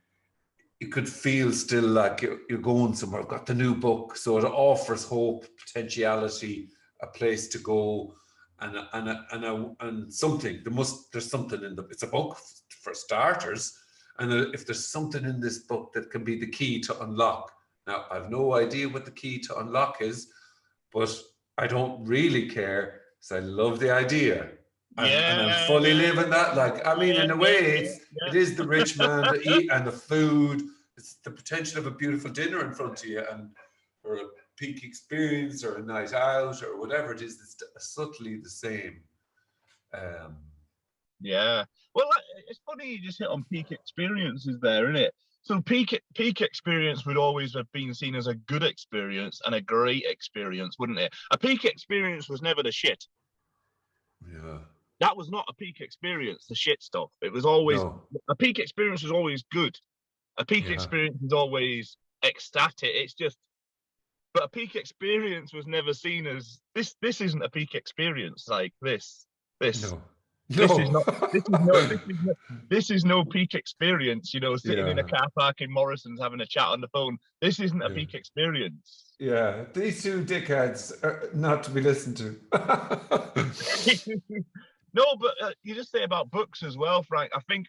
you could feel still like you're going somewhere. I've got the new book, so it offers hope, potentiality, a place to go, and something. There's something in it's a book for starters, and if there's something in this book that can be the key to unlock. Now, I've no idea what the key to unlock is, but I don't really care because I love the idea. And I'm fully living that. Like, I mean, in a way, it is the rich man to eat and the food. It's the potential of a beautiful dinner in front of you, and or a peak experience or a night out or whatever it is. It's subtly the same. Yeah. Well, it's funny you just hit on peak experiences there, isn't it? So peak experience would always have been seen as a good experience and a great experience, wouldn't it? A peak experience was never the shit. Yeah. That was not a peak experience, the shit stuff. It was always a peak experience was always good. A peak experience is always ecstatic. It's just, but a peak experience was never seen as this. This isn't a peak experience like this. No. This is not. This is no peak experience. You know, sitting in a car park in Morrison's having a chat on the phone. This isn't a peak experience. Yeah, these two dickheads are not to be listened to. No, but you just say about books as well, Frank. I think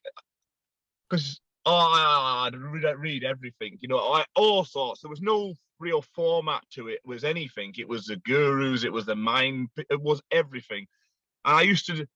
because I read everything. You know, all sorts. There was no real format to it. Was anything. It was the gurus. It was the mind. It was everything. And I used to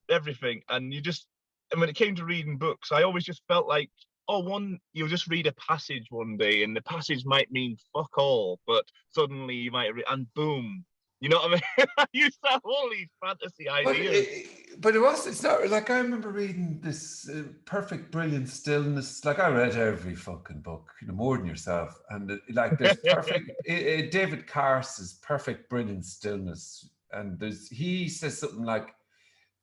everything, and you just and when it came to reading books, I always just felt like, you'll just read a passage one day, and the passage might mean fuck all, but suddenly you might and boom, you know what I mean? I used to have all these fantasy ideas. But it's not like I remember reading this Perfect Brilliant Stillness. Like I read every fucking book, more than yourself. And like there's perfect, David Carson's Perfect Brilliant Stillness. And he says something like,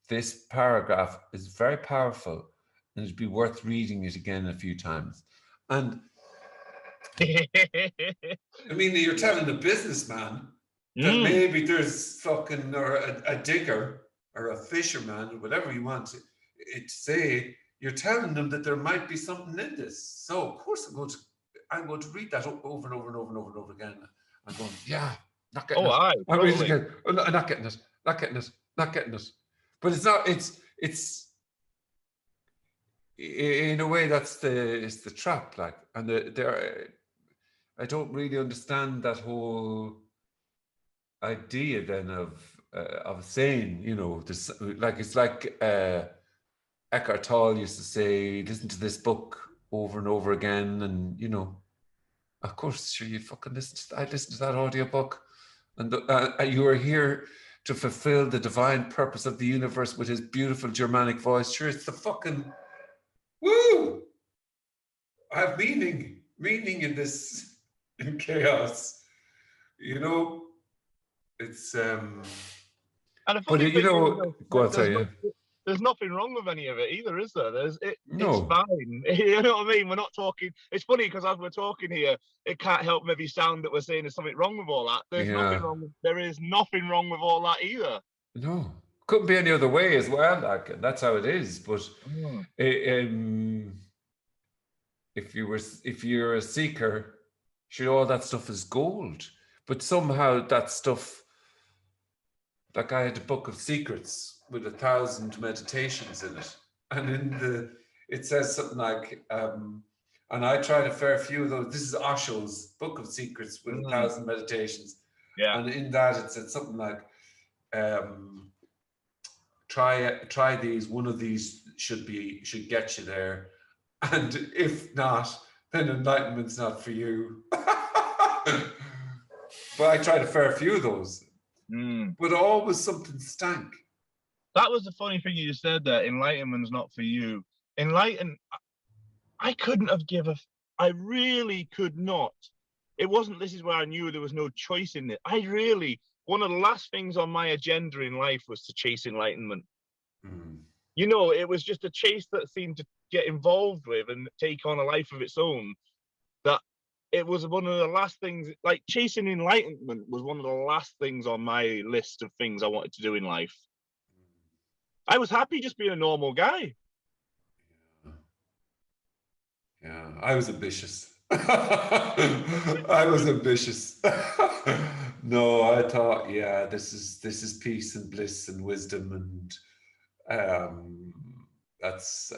this paragraph is very powerful and it'd be worth reading it again a few times. And I mean, you're telling a businessman that maybe there's fucking, or a digger or a fisherman or whatever you want to say, you're telling them that there might be something in this. So of course I'm going to read that over and over and over and over and over again. I'm going, yeah, not getting it. I'm reading it again. Not getting it. Not getting it. Not getting it. But it's not. It's in a way it's the trap. Like, and I don't really understand that whole idea then of saying, this, like it's like Eckhart Tolle used to say, listen to this book over and over again, and of course, sure, you fucking I listened to that audiobook, and you are here to fulfill the divine purpose of the universe with his beautiful Germanic voice. Sure, it's the fucking woo. I have meaning in this, in chaos. It's and a funny thing go on, say, yeah. There's nothing wrong with any of it either, is there? No. It's fine. You know what I mean? We're not talking. It's funny because as we're talking here, it can't help maybe sound that we're saying there's something wrong with all that. There's nothing wrong. There is nothing wrong with all that either. No, couldn't be any other way as well. Like, that's how it is. But if you're a seeker, sure, all that stuff is gold. But somehow that stuff, like I had a book of secrets with 1,000 meditations in it, and it says something like, and I tried a fair few of those. This is Osho's book of secrets with 1,000 meditations, and in that it said something like, try these. One of these should get you there, and if not, then enlightenment's not for you. But I tried a fair few of those, but always something stank. That was the funny thing you just said there. Enlightenment's not for you. I couldn't have I really could not. It wasn't, this is where I knew there was no choice in it. One of the last things on my agenda in life was to chase enlightenment. It was just a chase that seemed to get involved with and take on a life of its own. That it was one of the last things, like chasing enlightenment was one of the last things on my list of things I wanted to do in life. I was happy just being a normal guy. Yeah, I was ambitious. I was ambitious. No, I thought, this is peace and bliss and wisdom, and that's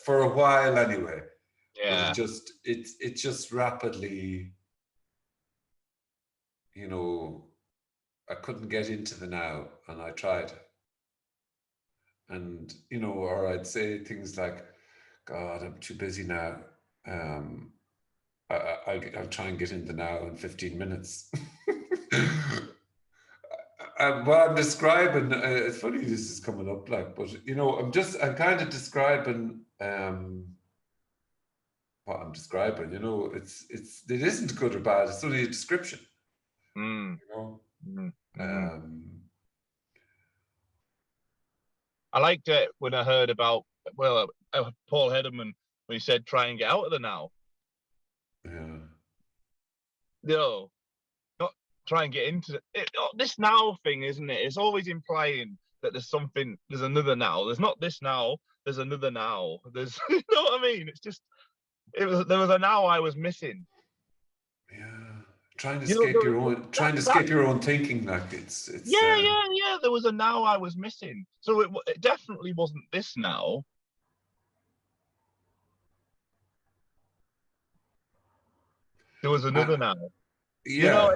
for a while anyway. Yeah. It just rapidly, I couldn't get into the now, and I tried. And, or I'd say things like, God, I'm too busy now. I'll try and get in the now in 15 minutes. What I'm describing, it's funny this is coming up, like, but, I'm kind of describing what I'm describing, it isn't good or bad, it's only a description. I liked it when I heard about, Paul Hedderman, when he said, try and get out of the now. Yeah. No, not try and get into this now thing, isn't it? It's always implying that there's another now. There's not this now, there's another now. There's, you know what I mean? It's just, there was a now I was missing. Yeah. Trying to escape your own thinking, like it's yeah. There was a now I was missing, so it definitely wasn't this now. There was another now. Yeah,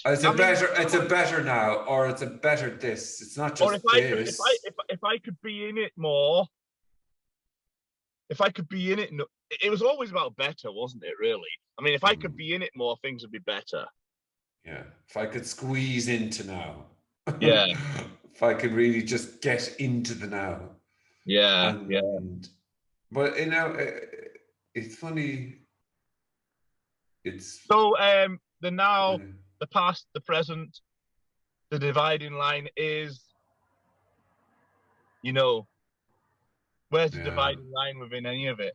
it's a better now, or it's a better this. It's not just or if I could be in it more, if I could be in it, it was always about better, wasn't it? Really, I mean, if I could be in it more, things would be better. Yeah, if I could squeeze into now, Yeah, if I could really just get into the now, yeah, yeah. and but you know, it's funny. It's So, the now, uh, the past, the present, the dividing line is, you know, where's the yeah. dividing line within any of it?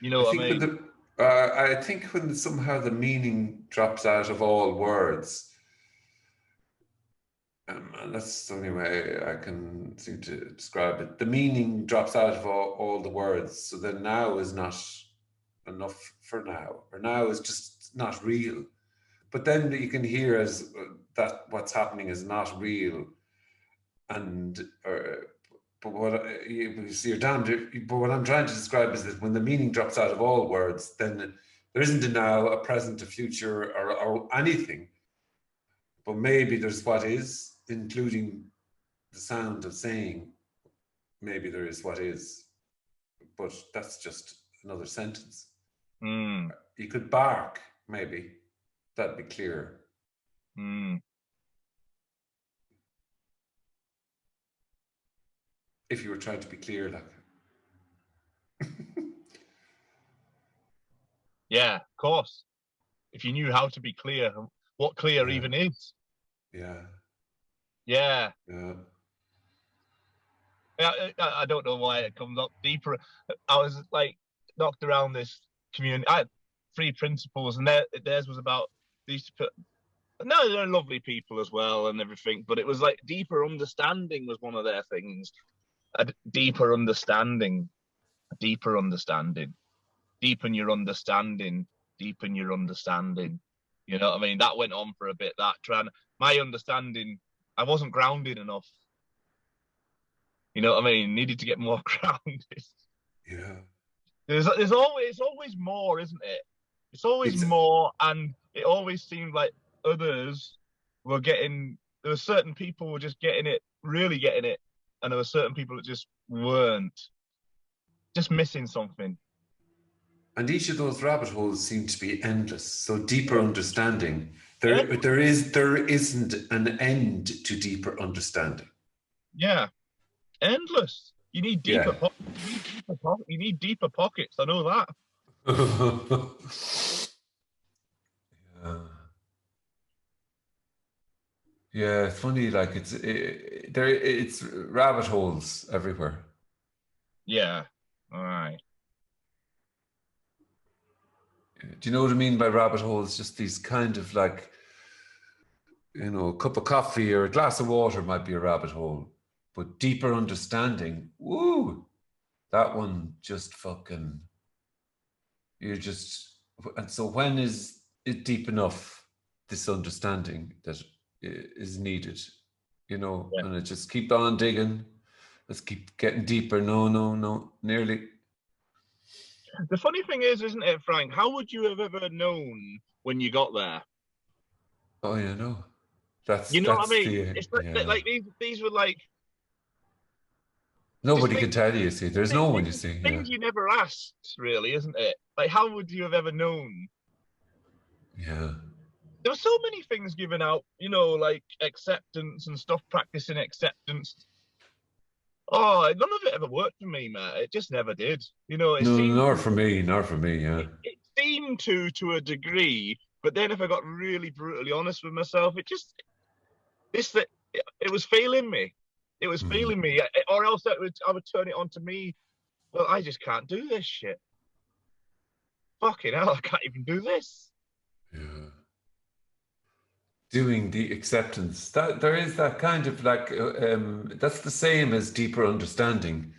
You know I what I think mean? I think when somehow the meaning drops out of all words, and that's the only way I can seem to describe it. The meaning drops out of all the words, so then now is not enough for now, or now is just not real. But then you can hear as that what's happening is not real, and but what you see, you're damned. But what I'm trying to describe is that when the meaning drops out of all words, then there isn't a now, a present, a future, or anything. But maybe there's what is, including the sound of saying. Maybe there is what is, but that's just another sentence. Mm, You could bark, maybe that'd be clearer mm. if you were trying to be clear, like. Yeah, of course. If you knew how to be clear, what clear Yeah, even is. yeah, Yeah. yeah. Yeah, I don't know why it comes up deeper. I was like knocked around this community. I had three principles, and theirs was about these. No, they're lovely people as well and everything, but it was like deeper understanding was one of their things. Deeper understanding, deeper understanding, deepen your understanding, deepen your understanding. You know what I mean? That went on for a bit. That trying my understanding, I wasn't grounded enough. You know what I mean? Needed to get more grounded. Yeah. There's always more, isn't it? It's always It's more, and it always seemed like others were getting. There were certain people were just getting it, really getting it, and there were certain people that just weren't, just missing something. and each of those rabbit holes seem to be endless. So deeper Yeah, understanding. yeah, There isn't an end to deeper understanding. yeah. Endless. You need Yeah. deeper pockets. You need deeper pockets. I know that. Yeah. Yeah, it's funny. Like it's rabbit holes everywhere. Yeah. All right. Do you know what I mean by rabbit holes? Just these kind of like, a cup of coffee or a glass of water might be a rabbit hole, but deeper understanding, woo, that one just fucking, you're just, and so when is it deep enough, this understanding that is needed, Yeah. and it just keep on digging, let's keep getting deeper. No, no, no, nearly. The funny thing is, isn't it, Frank? How would you have ever known when you got there? Oh yeah, no, You know what I that's mean? the, It's yeah. like these were like just Nobody can tell you, see, there's no one, you see, yeah. things you never asked, really, isn't it? Like, how would you have ever known? Yeah. There were so many things given out, like acceptance and stuff, practicing acceptance. Oh, none of it ever worked for me, man. It just never did. It No, seemed nor for me, yeah. it seemed to a degree, but then if I got really brutally honest with myself, it just this that it was failing me. It was Mm, failing me, or else I would turn it on to me. Well, I just can't do this shit. Fucking hell, I can't even do this. yeah. Doing the acceptance, that there is that kind of like, that's the same as deeper understanding.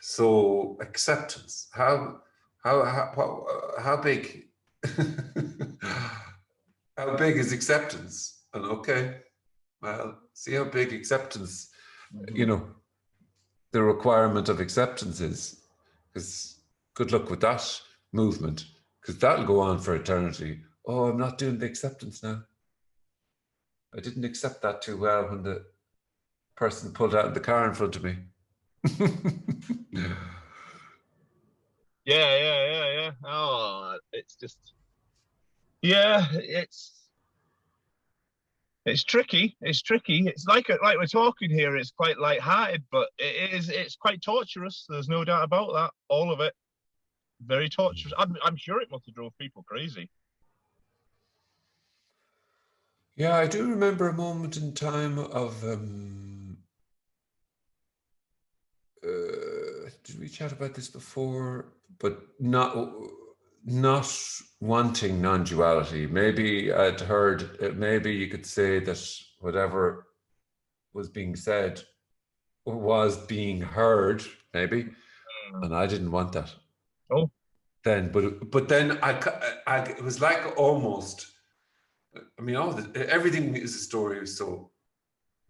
So acceptance, how big, how big is acceptance? And okay, well, see how big acceptance, you Mhm. know, the requirement of acceptance is, because good luck with that movement, because that'll go on for eternity. Oh, I'm not doing the acceptance now. I didn't accept that too well when the person pulled out the car in front of me. Yeah. Oh, it's just, yeah, it's tricky. It's tricky. It's like we're talking here. It's quite light-hearted, but it's quite torturous. There's no doubt about that. All of it, very torturous. I'm sure it must have drove people crazy. Yeah, I do remember a moment in time of did we chat about this before? But not wanting non-duality. Maybe I'd heard. Maybe you could say that whatever was being said was being heard. Maybe, and I didn't want that. Oh, Then, but then it was like almost. I mean, everything is a story. So,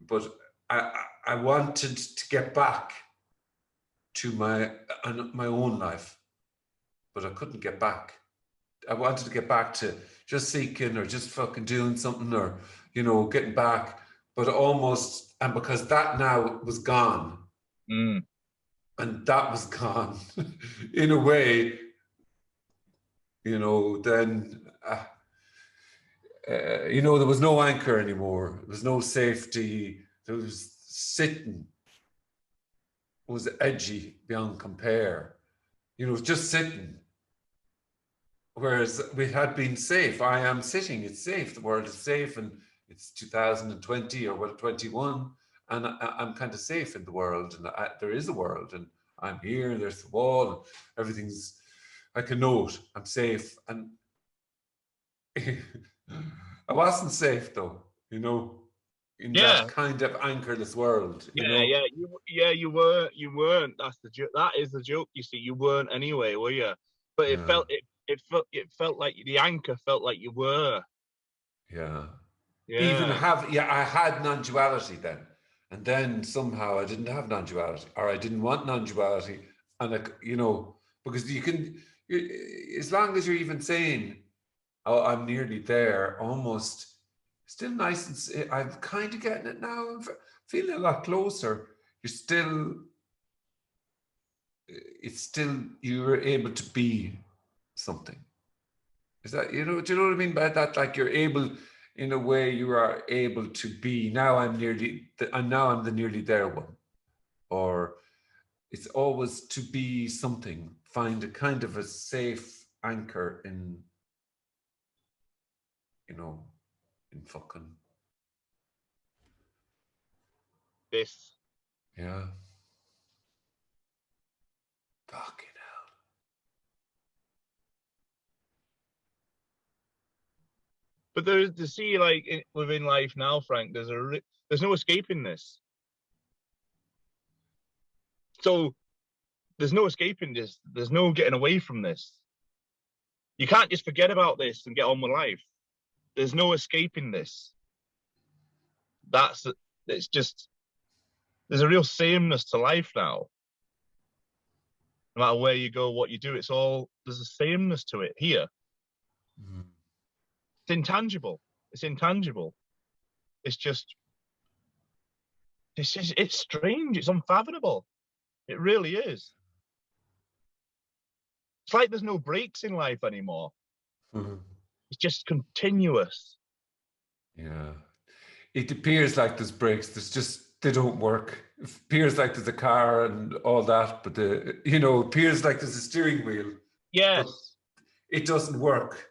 but I wanted to get back to my own life, but I couldn't get back. I wanted to get back to just seeking or just fucking doing something or, getting back, but almost, and because that now was gone and that was gone in a way, then, there was no anchor anymore. There was no safety. There was sitting was edgy beyond compare. Just sitting. Whereas we had been safe. I am sitting. It's safe. The world is safe, and it's 2020 or 21, and I'm kind of safe in the world. And there is a world, and I'm here. And there's the wall. And everything's. I can know it. I'm safe, and I wasn't safe though. In yeah, that kind of anchorless world. You weren't. That's the joke. That is the joke. You see, you weren't anyway, were you? But Yeah. it felt like the anchor felt like you were. Yeah. Yeah. I had non-duality then. And then somehow I didn't have non-duality, or I didn't want non-duality. And, because as long as you're even saying, oh, I'm nearly there, almost still nice. And I'm kind of getting it now. I'm feeling a lot closer. You're able to be something. Is that, do you know what I mean by that? Like you're able, in a way, you are able to be. Now I'm the nearly there one. Or it's always to be something. Find a kind of a safe anchor in fucking. This. Yeah. Fucking hell. But to see like within life now, Frank, there's no escaping this. So there's no escaping this. There's no getting away from this. You can't just forget about this and get on with life. There's no escaping this. It's just there's a real sameness to life now. No matter where you go, what you do, there's a sameness to it here. It's intangible. It's intangible. It's strange. It's unfathomable. It really is. It's like there's no breaks in life anymore. It's just continuous. Yeah. It appears like there's breaks. They don't work. It appears like there's a car and all that, but it appears like there's a steering wheel. Yes. But it doesn't work.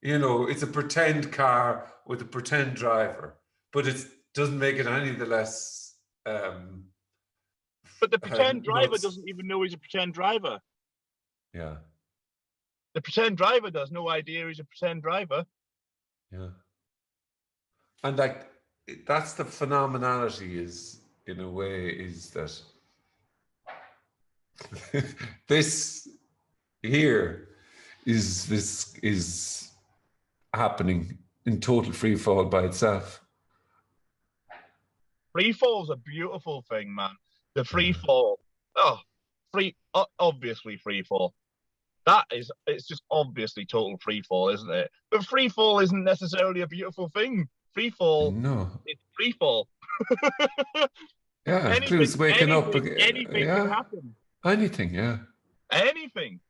It's a pretend car with a pretend driver, but it doesn't make it any the less. But the pretend driver doesn't even know he's a pretend driver. Yeah. The pretend driver has no idea he's a pretend driver. Yeah. And like that's the phenomenality is, in a way, is that this is happening in total free fall by itself. Free fall's a beautiful thing, man. The free fall. Obviously free fall. It's just obviously total free fall, isn't it? But free fall isn't necessarily a beautiful thing. Free fall. No. It's free fall. Yeah, includes waking up. Anything can happen. Anything, yeah. Anything.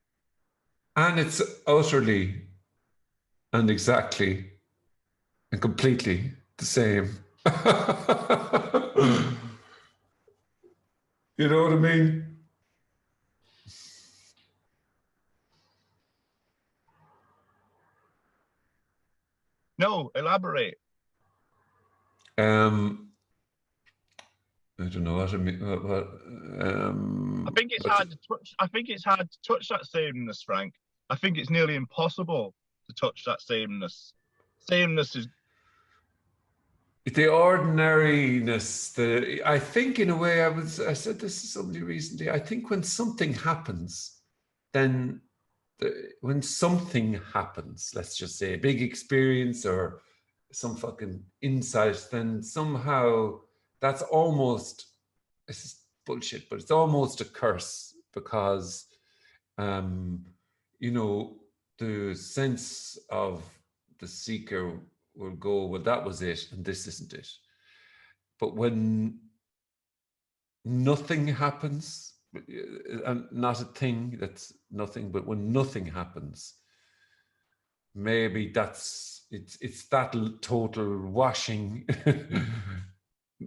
And it's utterly and exactly and completely the same. You know what I mean? No, elaborate. I don't know what I mean. I think it's What, hard to touch. I think it's hard to touch that sameness, Frank. I think it's nearly impossible to touch that sameness. Sameness is the ordinariness. I think in a way I said this to somebody recently. I think when something happens, then when something happens, let's just say a big experience or some fucking insight, then somehow that's almost, this is bullshit, but it's almost a curse because, um, you know, the sense of the seeker will go, well, that was it, and this isn't it. But when nothing happens, and not a thing that's nothing, but when nothing happens, maybe it's that total washing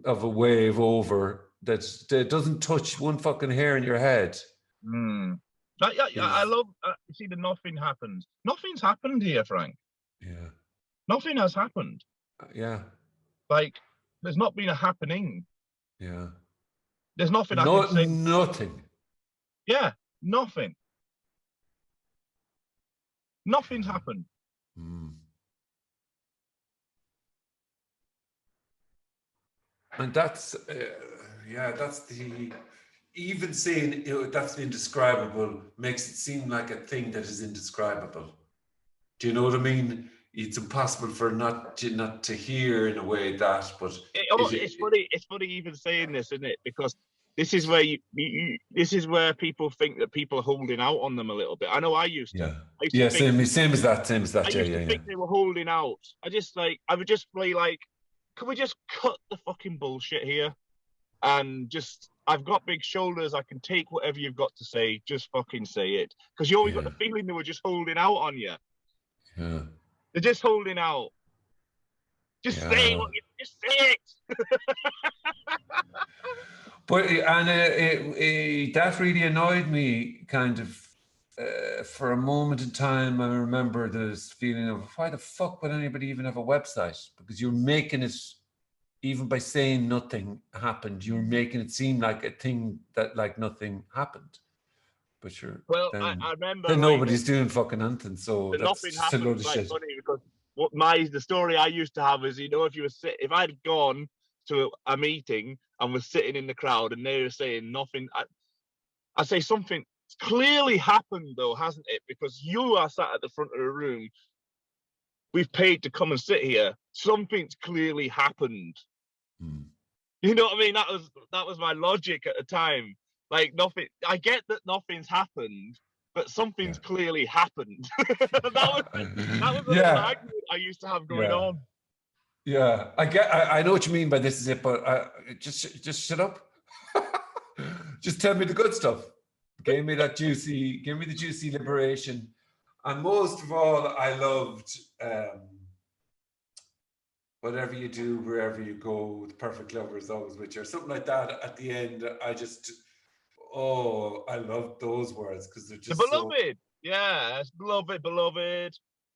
of a wave over that doesn't touch one fucking hair in your head. I love. See, the nothing happened. Nothing's happened here, Frank. Yeah. Nothing has happened. Yeah. Like, there's not been a happening. Yeah. There's nothing I can say. Nothing. Yeah, nothing. Nothing's happened. Mm. And that's that's the, even saying, you know, that's the indescribable makes it seem like a thing that is indescribable. Do you know what I mean? It's impossible for not to hear in a way that, but It's funny. It's funny even saying this, isn't it? Because this is where this is where people think that people are holding out on them a little bit. I know I used to. yeah, I used to yeah, think. same as that, I yeah, used to yeah, yeah. think they were holding out. I would just play like, can we just cut the fucking bullshit here? And just, I've got big shoulders. I can take whatever you've got to say. Just fucking say it. Because you always got Yeah. the feeling they were just holding out on you. Yeah. They're just holding out. Just say Yeah. what you just say it. But that really annoyed me, kind of. For a moment in time, I remember this feeling of, why the fuck would anybody even have a website? Because you're making it, even by saying nothing happened, you're making it seem like a thing that, like, nothing happened. But sure, Well, then I remember then like nobody's doing fucking anything, so the that's nothing just a load happened of quite shit. funny because the story I used to have is, you know, if I'd gone to a meeting and was sitting in the crowd and they were saying nothing, I'd say something clearly happened though, hasn't it? Because you are sat at the front of the room. We've paid to come and sit here. Something's clearly happened. Hmm. You know what I mean? That was my logic at the time. Like, nothing. I get that nothing's happened, but something's Yeah. clearly happened. that was the little Yeah. argument I used to have going Yeah. on. Yeah. I know what you mean by this is it, but just shut up. Just tell me the good stuff. Give me the juicy liberation. And most of all, I loved whatever you do, wherever you go, the perfect lover is always with you, or something like that at the end. I love those words because they're The just so, beloved, yes, beloved.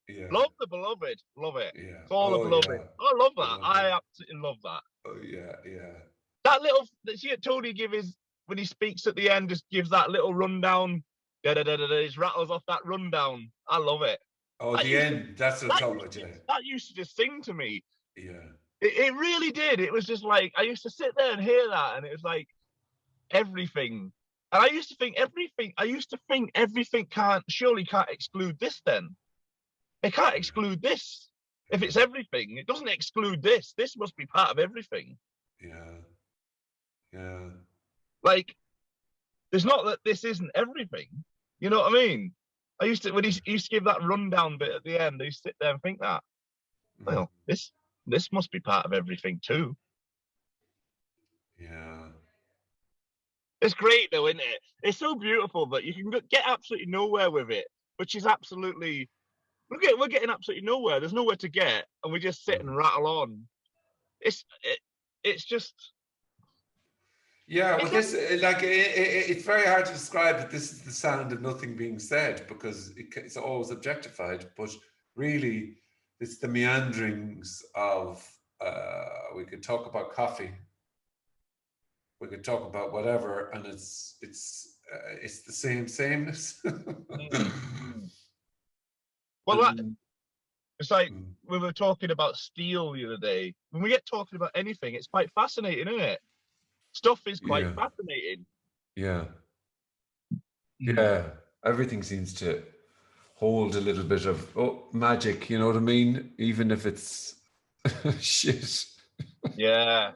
yeah, Love the beloved, love it. yeah. It's all the Oh, beloved. yeah. I love that. Beloved. I absolutely love that. Oh, yeah, yeah. That little that see Tony give his when he speaks at the end, just gives that little rundown. Da da da da. He rattles off that rundown. I love it. Oh, That the used to end. That's what I'm talking about, yeah. that used to just sing to me. Yeah. It really did. It was just like I used to sit there and hear that, and it was like everything. And I used to think everything. I used to think everything can't exclude this. Then it can't exclude this. If it's everything, it doesn't exclude this. This must be part of everything. Yeah. Yeah. Like, there's not that this isn't everything. You know what I mean? I used to when he used to give that rundown bit at the end. I used to sit there and think that, well, this must be part of everything too. Yeah. It's great though, isn't it? It's so beautiful, but you can get absolutely nowhere with it. which is absolutely we're getting absolutely nowhere. There's nowhere to get, and we just sit and rattle on. It's just Yeah, well, this it's very hard to describe that this is the sound of nothing being said because it's always objectified. But really, it's the meanderings of. We could talk about coffee. We could talk about whatever, and it's the same sameness. Well, it's like we were talking about steel the other day. When we get talking about anything, it's quite fascinating, isn't it? Stuff is quite fascinating. Yeah. Yeah. Everything seems to hold a little bit of magic, you know what I mean? Even if it's shit. Yeah.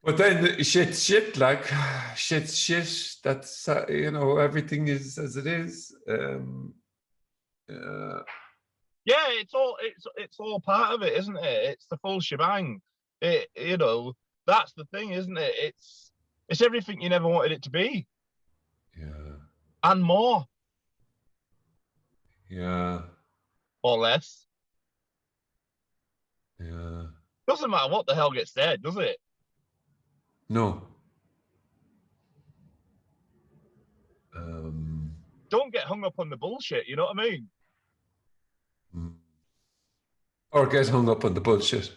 But then shit, like shit. That's everything is as it is. Yeah, it's all part of it, isn't it? It's the full shebang. That's the thing, isn't it? It's everything you never wanted it to be. Yeah. And more. Yeah. Or less. Yeah. Doesn't matter what the hell gets said, does it? No. Don't get hung up on the bullshit, you know what I mean? Or get hung up on the bullshit.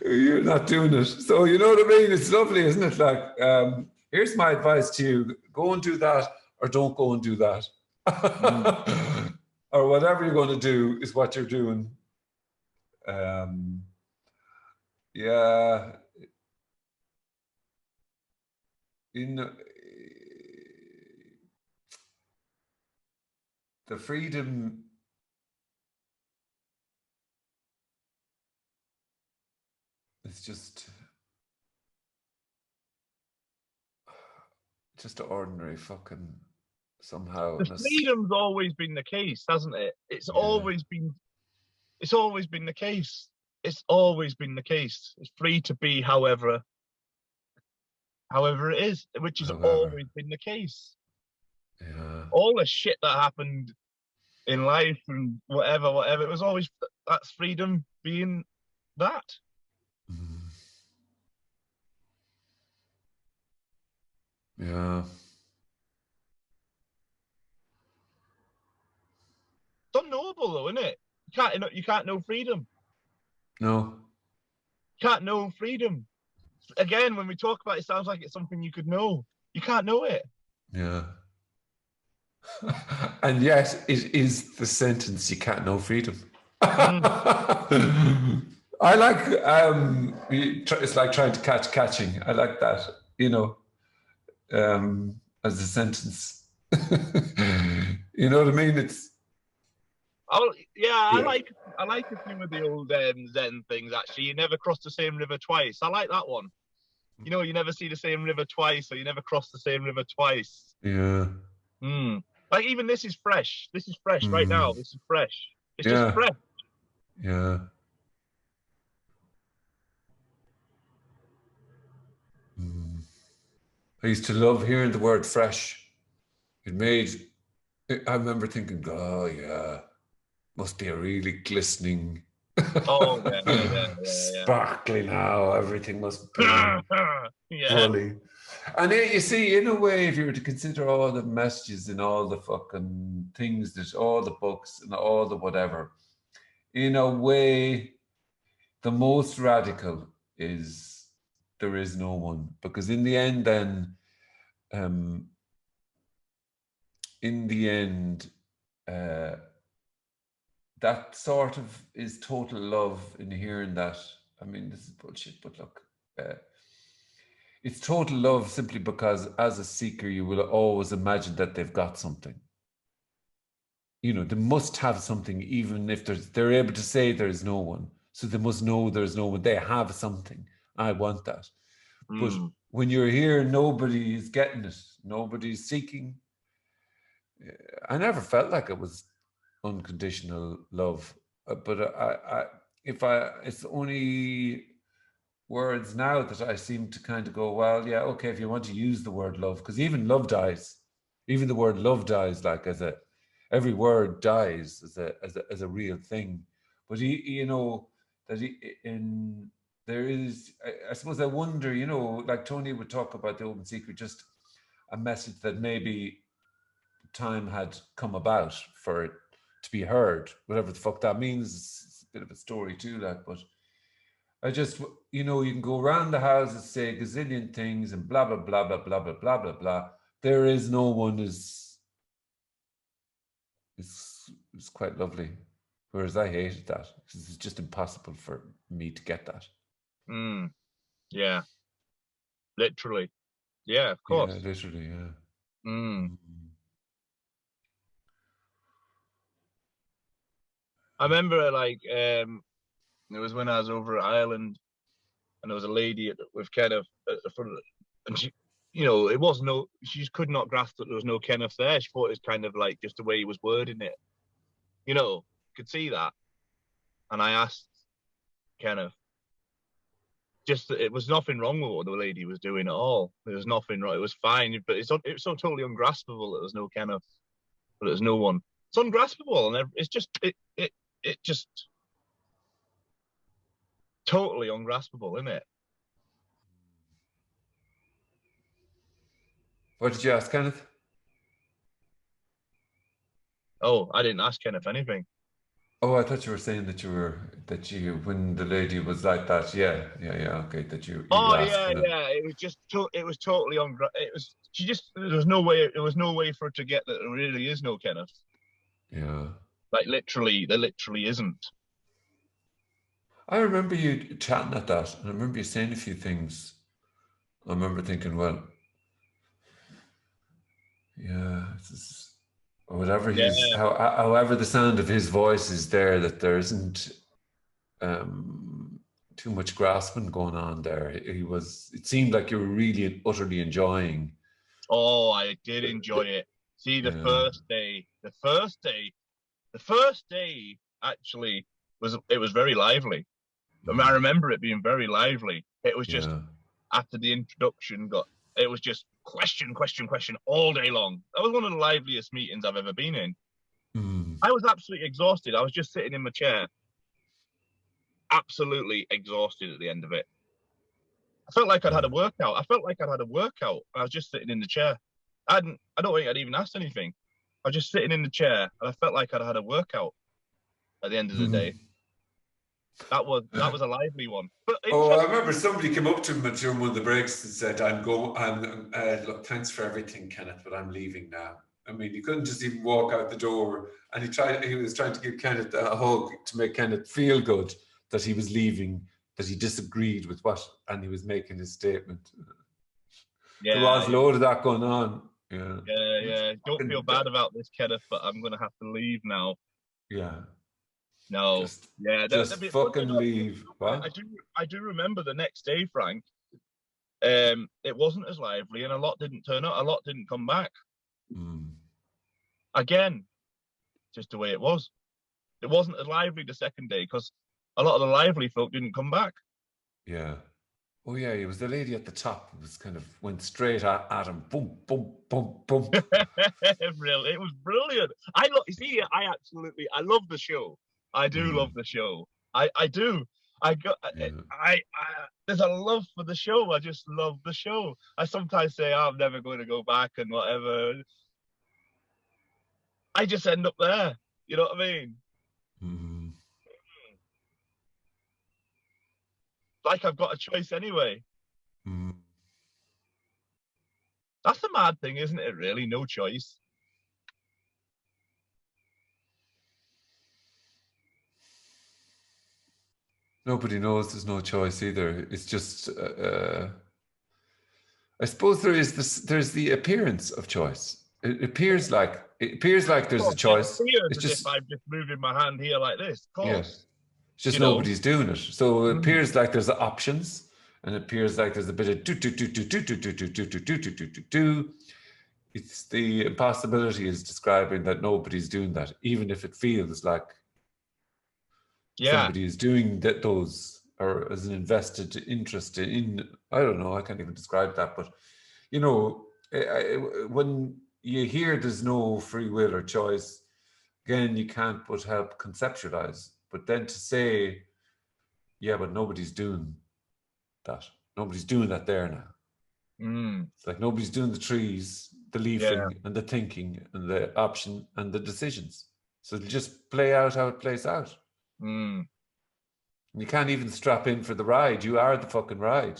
You're not doing it. So you know what I mean? It's lovely, isn't it? Like, here's my advice to you. Go and do that or don't go and do that. Or whatever you're going to do is what you're doing. Yeah. The freedom is just ordinary fucking somehow. The freedom's always been the case, hasn't it? It's always been the case. It's always been the case. It's free to be however it is, which has always been the case. Yeah. All the shit that happened in life and whatever, it was always that's freedom being that. Yeah. It's unknowable though, isn't it? You can't know freedom. No. You can't know freedom. Again, when we talk about it, it sounds like it's something you could know. You can't know it. Yeah. And yet it is the sentence, you can't know freedom. I like it's like trying to catch catching. I like that, as a sentence. You know what I mean? I like a few of the old Zen things actually. You never cross the same river twice. I like that one. You never see the same river twice, or you never cross the same river twice. Yeah. Like even this is fresh. This is fresh right now. This is fresh. It's just fresh. Yeah. I used to love hearing the word fresh. I remember thinking, oh yeah, must be a really glistening, sparkly now. Everything must be fully. And you see, in a way, if you were to consider all the messages and all the fucking things, that all the books and all the whatever, in a way, the most radical is there is no one. Because in the end, then, that sort of is total love in hearing that. I mean, this is bullshit, but look, it's total love simply because as a seeker, you will always imagine that they've got something. They must have something, even if they're able to say there's no one. So they must know there's no one. They have something. I want that. But when you're here, nobody is getting it. Nobody's seeking. I never felt like it was unconditional love, but it's only words now that I seem to kind of go, well, yeah, okay, if you want to use the word love, because even love dies, even the word love dies, like every word dies as a real thing. But you know that there is, I suppose I wonder, you know, like Tony would talk about the open secret, just a message that maybe time had come about for it to be heard, whatever the fuck that means. It's a bit of a story too, like, but I just, you know, you can go around the houses, say a gazillion things and blah, blah, blah, blah, blah, blah, blah, blah, blah. There is no one is quite lovely. Whereas I hated that because it's just impossible for me to get that. Yeah. Literally. Yeah, of course. Yeah, literally, yeah. I remember, like, it was when I was over at Ireland, and there was a lady with Kenneth at the front of it, and she, you know, she just could not grasp that there was no Kenneth there. She thought it was kind of like just the way he was wording it, you know, could see that. And I asked Kenneth, just that it was nothing wrong with what the lady was doing at all. There was nothing wrong. It was fine, but it's so totally ungraspable that there's no Kenneth, but there's no one. It's ungraspable, and it's just it just totally ungraspable, isn't it? What did you ask, Kenneth? Oh, I didn't ask Kenneth anything. Oh, I thought you were saying that when the lady was like that, yeah, okay, that you Oh asked yeah, Kenneth. yeah. It was totally there was no way for her to get that there really is no Kenneth. Yeah. Like literally, there literally isn't. I remember you chatting at that, and I remember you saying a few things. I remember thinking, well, yeah, whatever however the sound of his voice is there, that there isn't too much grasping going on there. It seemed like you were really and utterly enjoying. Oh, I did enjoy it. See, the first day actually was very lively. I mean, I remember it being very lively. It was just after the introduction it was just question all day long. That was one of the liveliest meetings I've ever been in. I was absolutely exhausted. I was just sitting in my chair, absolutely exhausted at the end of it. I felt like I'd had a workout. I was just sitting in the chair. I don't think I'd even asked anything. I was just sitting in the chair, and I felt like I'd had a workout at the end of the day. That was a lively one. But I remember somebody came up to him during one of the breaks and said, look, thanks for everything, Kenneth, but I'm leaving now. I mean, he couldn't just even walk out the door, and he was trying to give Kenneth a hug to make Kenneth feel good that he was leaving, that he disagreed with and he was making his statement. Yeah, there was a load of that going on. Yeah. Don't feel bad about this, Kenneth, but I'm going to have to leave now. Yeah. No. Just fucking leave. What? I do remember the next day, Frank. It wasn't as lively, and a lot didn't turn up. A lot didn't come back. Again, just the way it was. It wasn't as lively the second day because a lot of the lively folk didn't come back. Yeah. Oh yeah, it was the lady at the top. It was kind of went straight at him. Boom, boom, boom, boom. It was brilliant. I love the show. I do love the show. I do. There's a love for the show. I just love the show. I sometimes say, I'm never going to go back and whatever. I just end up there. You know what I mean? Like I've got a choice anyway. That's the mad thing, isn't it, really? No choice. Nobody knows there's no choice either. It's just, I suppose there's the appearance of choice. It appears like there's a choice. It's just if I'm just moving my hand here like this, of course. It's just nobody's doing it. So it appears like there's options, and it appears like there's a bit of do. It's the impossibility is describing that nobody's doing that, even if it feels like somebody is doing those or as an invested interest in, I don't know, I can't even describe that, but you know, when you hear there's no free will or choice, again, you can't but help conceptualize. But then to say, yeah, but nobody's doing that. Nobody's doing that there now. It's like nobody's doing the trees, the leafing, and the thinking, and the option, and the decisions. So it'll just play out how it plays out. You can't even strap in for the ride. You are the fucking ride.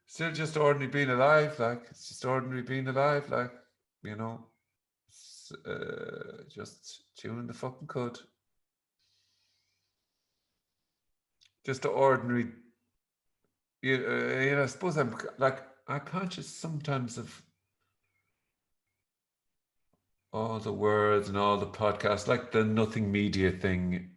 Still just ordinary being alive, like, it's just ordinary being alive, like, you know, just chewing the fucking cud. Just the ordinary, you know, I suppose I'm conscious sometimes of all the words and all the podcasts, like the nothing media thing,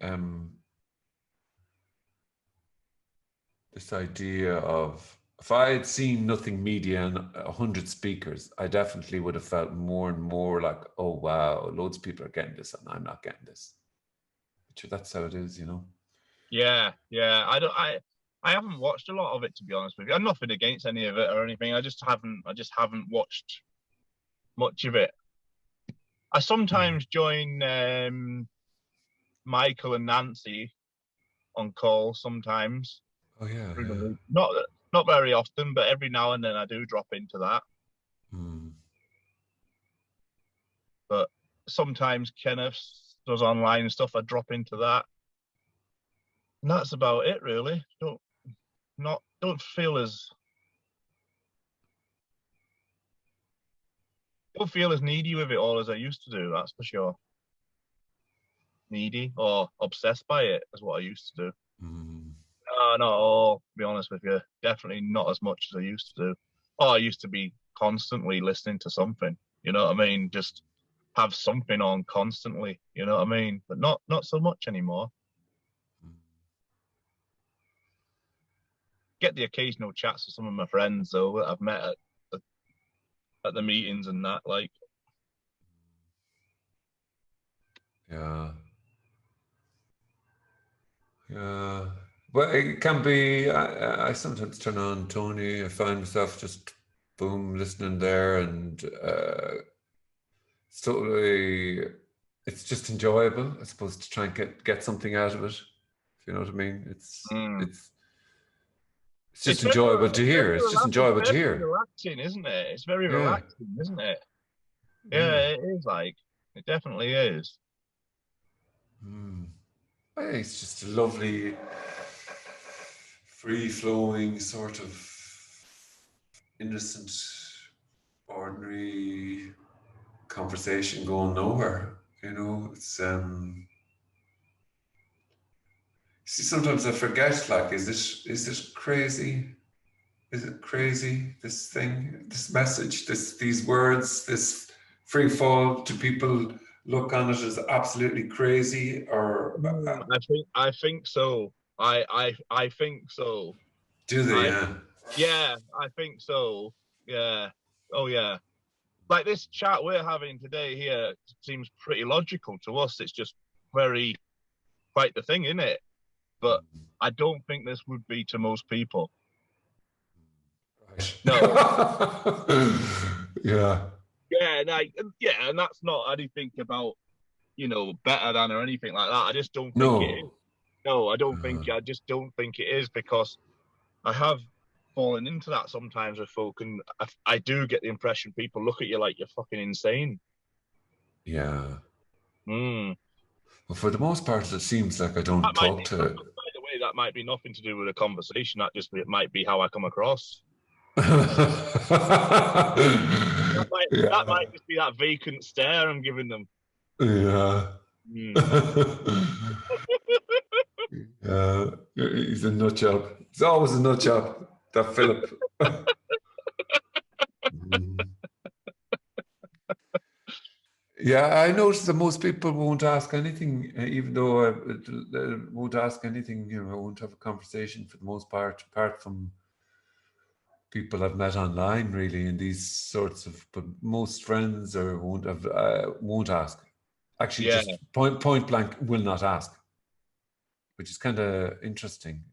this idea of, if I had seen nothing media and 100 speakers, I definitely would have felt more and more like, oh wow, loads of people are getting this and I'm not getting this. But that's how it is, you know. Yeah. I haven't watched a lot of it, to be honest with you. I'm nothing against any of it or anything. I just haven't watched much of it. I sometimes join Michael and Nancy on call sometimes. Oh yeah, through the yeah. week. Not very often, but every now and then I do drop into that. But sometimes Kenneth does online stuff. I drop into that, and that's about it, really. Don't feel as needy with it all as I used to do. That's for sure. Needy or obsessed by it is what I used to do. No, not all, to be honest with you. Definitely not as much as I used to do. Oh, I used to be constantly listening to something. You know what I mean? Just have something on constantly. You know what I mean? But not so much anymore. Get the occasional chats with some of my friends though that I've met at the meetings and that, like. Yeah. Well, it can be. I sometimes turn on Tony. I find myself just boom listening there, and it's totally. It's just enjoyable, I suppose, to try and get something out of it. If you know what I mean, it's just enjoyable to hear. It's just enjoyable to hear. It's very relaxing, isn't it? It's very relaxing, isn't it? Yeah, it is. Like, it definitely is. It's just a lovely, free-flowing sort of innocent, ordinary conversation going nowhere. You know, it's see, sometimes I forget, like, is this crazy? Is it crazy, this thing, this message, these words, this free fall? Do people look on it as absolutely crazy, or I think so. I think so. Do they? Yeah, I think so. Yeah. Oh yeah. Like this chat we're having today here seems pretty logical to us. It's just quite the thing, isn't it? But I don't think this would be to most people. Right. No. Yeah. Yeah, and that's not anything about, better than or anything like that. I just don't think it is. No, I just don't think it is, because I have fallen into that sometimes with folk, and I do get the impression people look at you like you're fucking insane. Yeah. Well, for the most part, it seems like I don't talk to. By the way, that might be nothing to do with a conversation. It might be how I come across. That might just be that vacant stare I'm giving them. Yeah. He's a nut job. He's always a nut job. That Philip. Yeah, I noticed that most people won't ask anything, even though they won't ask anything. I won't have a conversation for the most part, apart from people I've met online, really, in these sorts of. But most friends or won't ask. Actually, Yeah, just point blank will not ask, which is kind of interesting.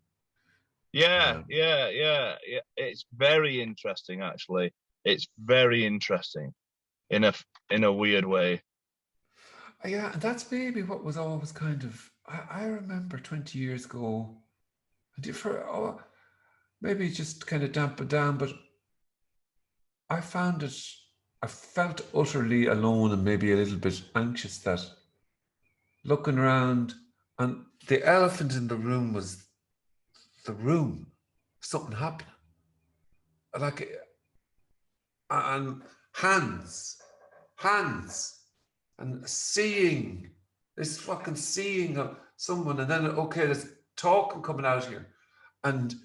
yeah, yeah, yeah, yeah. It's very interesting, actually. It's very interesting in a weird way. Yeah, and that's maybe what was always kind of. I remember 20 years ago, maybe just kind of damp it down, but I found it. I felt utterly alone and maybe a little bit anxious that looking around, and the elephant in the room was the room. Something happened. Like, and hands, and this fucking seeing of someone, and then okay, there's talking coming out here, and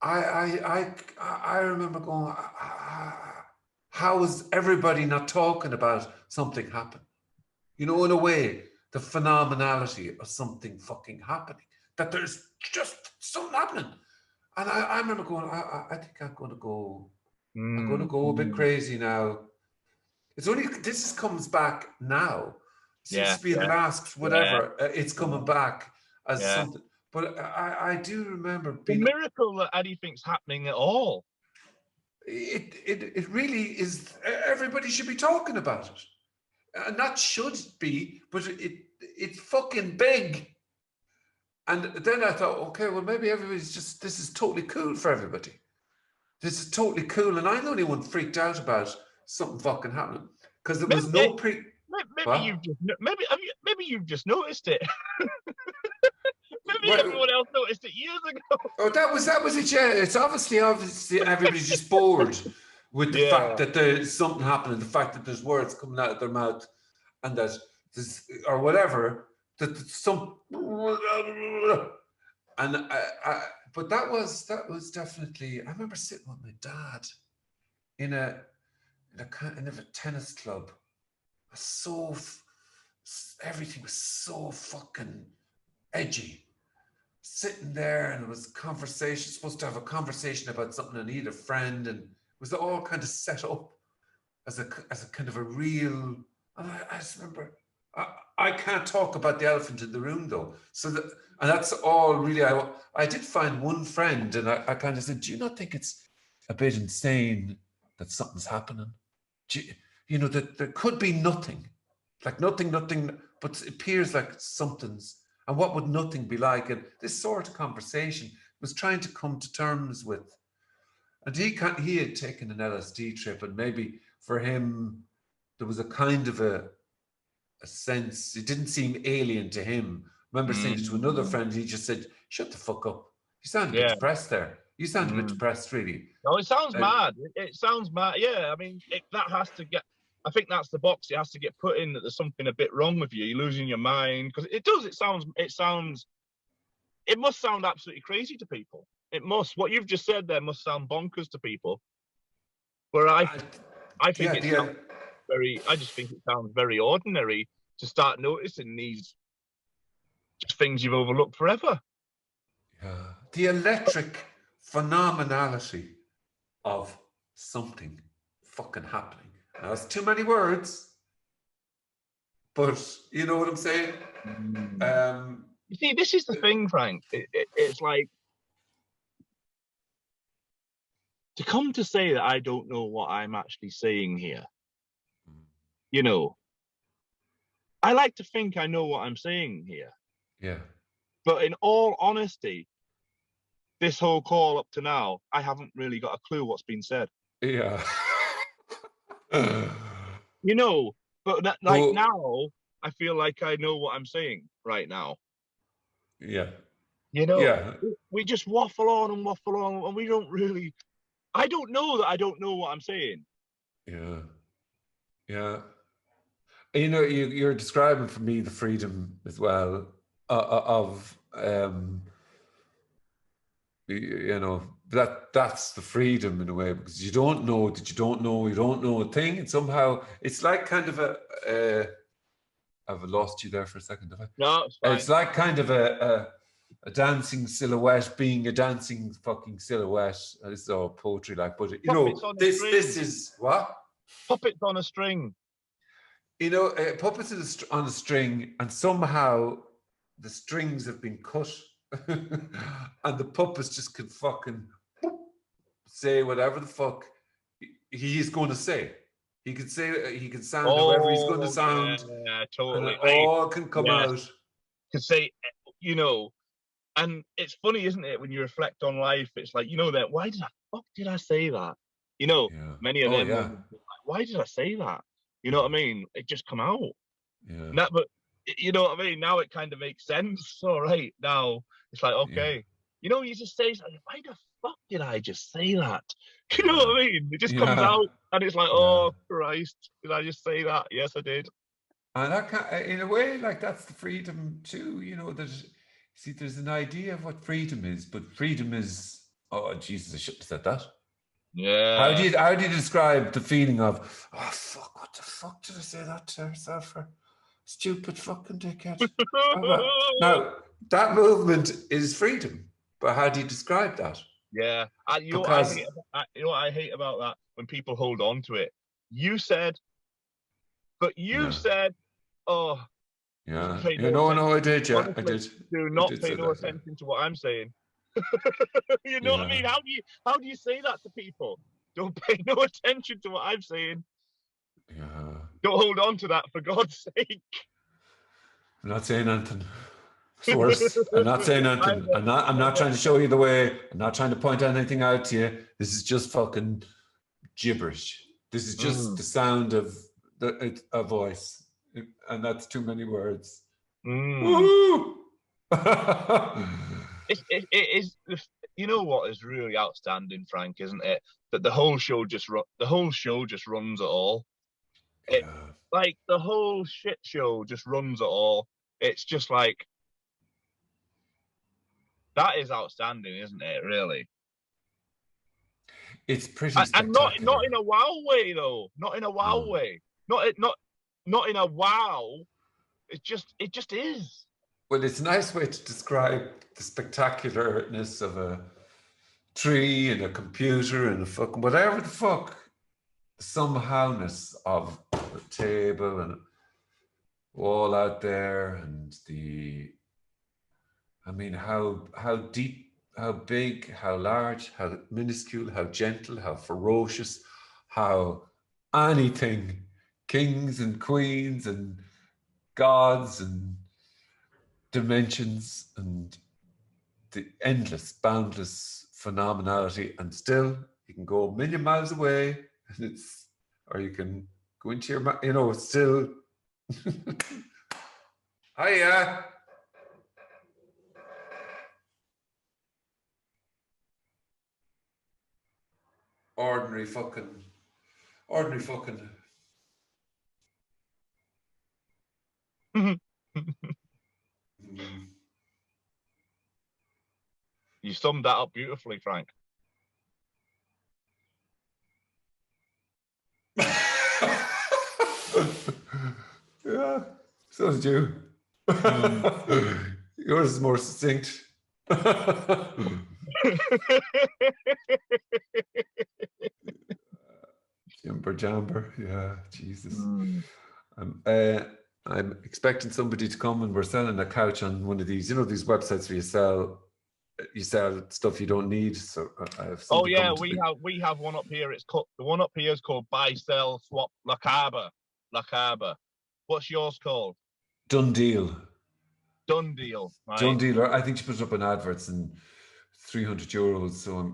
I I remember going, how is everybody not talking about something happen? You know, in a way, the phenomenality of something fucking happening, that there's just something happening. And I remember going, I think I'm going to go. I'm going to go a bit crazy now. It's only this comes back now. It seems Yeah, to be in the yeah, last yeah, whatever. It's coming back as yeah. something. But I do remember The being. miracle that anything's happening at all. It really is. Everybody should be talking about it, and that should be. But it's fucking big. And then I thought, okay, well maybe everybody's just. This is totally cool for everybody. This is totally cool, and I'm the only one freaked out about something fucking happening because there was Maybe, no pre. maybe What? you've just maybe you've just noticed it. Maybe What? everyone else noticed it years ago. Oh, that was it. Yeah, it's obviously everybody's just bored with the fact Yeah, that there's something happening, the fact that there's words coming out of their mouth, and that there's or whatever that some and but that was definitely. I remember sitting with my dad in a tennis club. So everything was so fucking edgy. Sitting there, and it was conversation, supposed to have a conversation about something. I need a friend, and it was all kind of set up as a kind of a real. And I just remember, I can't talk about the elephant in the room though. So that, and that's all really. I did find one friend, and I kind of said, "Do you not think it's a bit insane that something's happening? You know that there could be nothing, like nothing, but it appears like something's." And what would nothing be like? And this sort of conversation was trying to come to terms with. And he had taken an LSD trip, and maybe for him there was a kind of a sense. It didn't seem alien to him. I remember saying it to another friend. He just said, "Shut the fuck up. You sound a bit yeah. depressed there. You sound a bit depressed, really." No, it sounds And mad. It sounds mad. Yeah, I mean, that has to get. I think that's the box. It has to get put in that there's something a bit wrong with you. You're losing your mind because it does. It sounds. It sounds. It must sound absolutely crazy to people. It must. What you've just said there must sound bonkers to people. Where I think yeah, it sounds very. I just think it sounds very ordinary to start noticing these just things you've overlooked forever. the electric phenomenality of something fucking happening. Now, that's too many words, but you know what I'm saying? You see, this is the thing, Frank. It's like to come to say that I don't know what I'm actually saying here. You know, I like to think I know what I'm saying here. Yeah. But in all honesty, this whole call up to now, I haven't really got a clue what's been said. Yeah. You know, but like Well, now, I feel like I know what I'm saying right now. yeah. You know, Yeah. we just waffle on, and we don't really. I don't know that I don't know what I'm saying. Yeah. Yeah. You know, you're describing for me the freedom as well of you know, that's the freedom in a way, because you don't know that you don't know a thing, and somehow it's like kind of a I've lost you there for a second. No, it's fine. It's like kind of a a dancing silhouette being a dancing fucking silhouette. This is all poetry, like, but you know, Puppets on a this string. is what? Puppets on a string. You know, puppets on a string, and somehow the strings have been cut, and the puppets just can fucking say whatever the fuck he is going to say. He can say, he can sound however he's going to sound, Yeah, totally. and it all can come out. To say, you know, and it's funny, isn't it, when you reflect on life? It's like, you know, that why the fuck did I say that? You know, many of them. Like, why did I say that? You know what I mean? It just come out. Yeah. That, but you know what I mean? Now it kind of makes sense. All right, now it's like, okay, you know, you just say, why the fuck did I just say that? You know what I mean? It just comes out, and it's like, oh Christ, did I just say that? Yes, I did. And that in a way, like, that's the freedom too. You know, there's an idea of what freedom is, but freedom is, oh Jesus, I shouldn't have said that. Yeah. How do you describe the feeling of, oh fuck, what the fuck did I say that to herself for? Stupid fucking dickhead. Now, that movement is freedom, but how do you describe that? Yeah. You know what I hate about that? When people hold on to it. You said, oh. Yeah. No, I did, yeah. Honestly, I did. Do not pay no attention to what I'm saying. You know what I mean? How do you say that to people? Don't pay no attention to what I'm saying. Yeah. Don't hold on to that, for God's sake. I'm not saying anything. It's worse. I'm not saying anything. I'm not trying to show you the way. I'm not trying to point anything out to you. This is just fucking gibberish. This is just the sound of a voice, and that's too many words. Woohoo! It is. You know what is really outstanding, Frank, isn't it? That the whole show just runs it all. Like the whole shit show just runs it all. It's just like, that is outstanding, isn't it? Really. It's pretty spectacular. And not in a wow way, though. Not in a wow way. Not in a wow. It just is. Well, it's a nice way to describe the spectacularness of a tree and a computer and a fucking whatever the fuck, somehowness of the table and wall out there, and how deep, how big, how large, how minuscule, how gentle, how ferocious, how anything, kings and queens and gods and dimensions and the endless, boundless phenomenality, and still you can go a million miles away, and or you can go into your, it's still. Hiya. Ordinary fucking. You summed that up beautifully, Frank. Yeah, so did you. Yours is more succinct. Jamber, yeah, Jesus. I'm expecting somebody to come, and we're selling a couch on one of these, these websites where you sell stuff you don't need. So I have. Oh yeah, we have one up here. The one up here is called Buy, Sell, Swap, La Caba. What's yours called? Done deal. Right? Done deal. I think she put it up in adverts and €300. So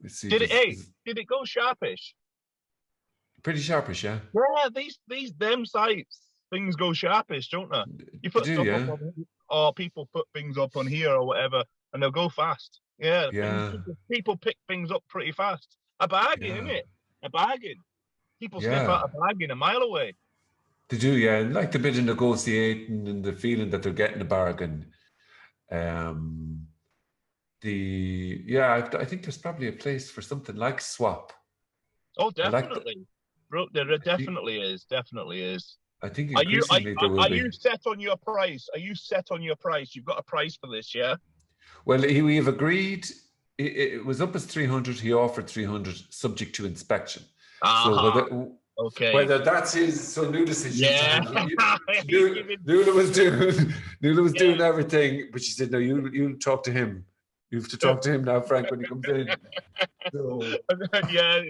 let's see. Did it go sharpish? Pretty sharpish, yeah. Yeah, them sites, things go sharpish, don't they? You put stuff up on, or people put things up on here or whatever, and they'll go fast. Yeah. People pick things up pretty fast. A bargain, isn't it? A bargain. People sniff out a bargain a mile away. They do, yeah. Like the bit of negotiating and the feeling that they're getting a bargain. I think there's probably a place for something like Swap. Oh, definitely. Bro, there definitely is. Definitely is. I think Are you increasingly there will are be. you set on your price? Are you set on your price? You've got a price for this, yeah? Well, we've agreed. It was up as 300. He offered 300, subject to inspection. So whether that's his, so Nuala says Yeah. Nuala was doing everything, but she said, no, you talk to him. You have to talk to him now, Frank, when he comes in. So yeah,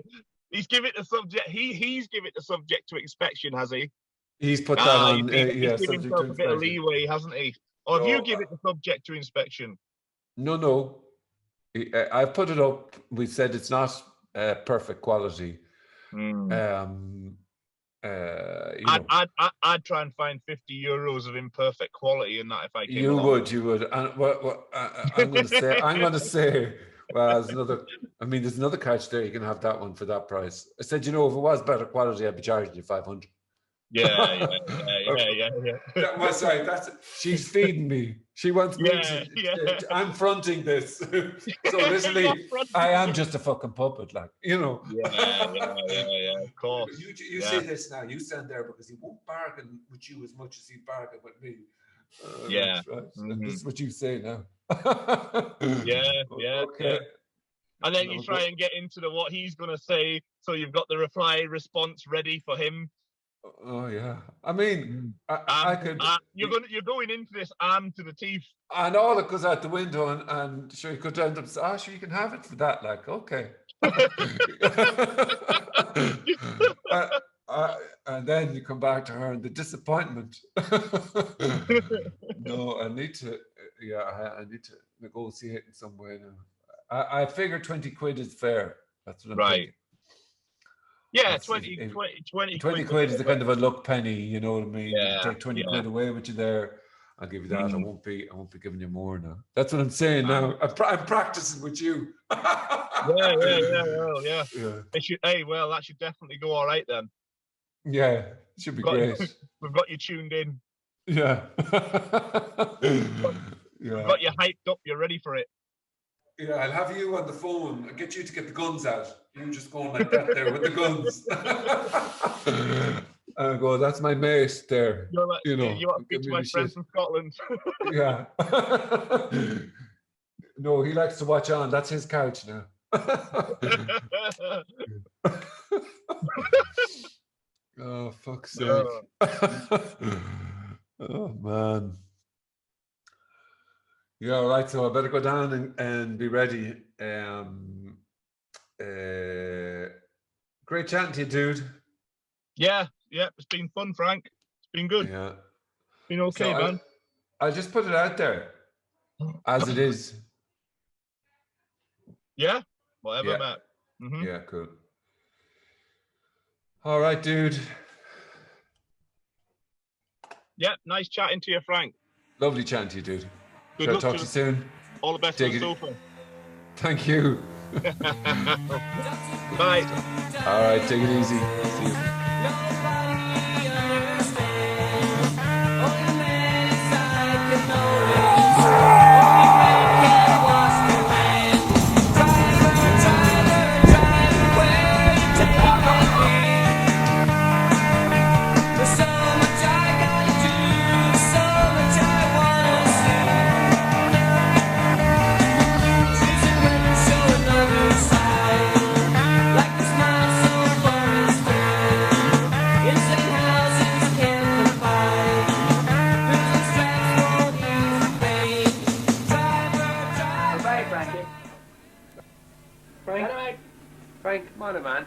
he's given it the subject. He's given it the subject to inspection, has he? he's put that on. He's given subject himself to a bit of inspection. leeway, hasn't he? Or have you given it the subject to inspection? No. I put it up. We said it's not perfect quality. I'd try and find €50 of imperfect quality in that if I came you along. would. And I'm going to say. Well, there's another couch there. You can have that one for that price. I said, if it was better quality, I'd be charging you 500. Yeah. Sorry, she's feeding me. She wants me to. I'm fronting this. So literally, I am just a fucking puppet, like. Yeah. Of course. You say this now. You stand there because he won't bargain with you as much as he's bargained with me. Yeah. Right. And this is what you say now. Yeah. Okay. And then you try and get into what he's going to say, so you've got the reply response ready for him. Oh yeah, I mean, I could. You're going into this armed to the teeth, and all it goes out the window, and sure you could end up saying, sure you can have it for that. Like, okay. And then you come back to her and the disappointment. No, I need to negotiate in some way now. I figure 20 quid is fair. That's what I'm thinking. Yeah, 20 quid is the kind of a luck penny, you know what I mean? Yeah, you take 20 quid away with you there. I'll give you that. I won't be giving you more now. That's what I'm saying now. I'm practicing with you. Yeah. That should definitely go all right then. Yeah, it should be great. We've got you tuned in. Yeah. We've got you hyped up. You're ready for it. Yeah, I'll have you on the phone. I'll get you to get the guns out. You just going like that there with the guns. I go, that's my mate there. You want to speak to my friend from Scotland? Yeah. No, he likes to watch on. That's his couch now. Oh, fuck's sake. Oh, man. Yeah, all right. So I better go down and be ready. Great chatting to you, dude. Yeah. It's been fun, Frank. It's been good. Yeah. It's been okay, man. I'll just put it out there as it is. Yeah. Whatever, Matt. Yeah, cool. All right, dude. Yeah, nice chatting to you, Frank. Lovely chatting to you, dude. Good luck. Talk to you soon. All the best on the sofa. Thank you. Bye. All right, take it easy. See you. Frank, come on, man.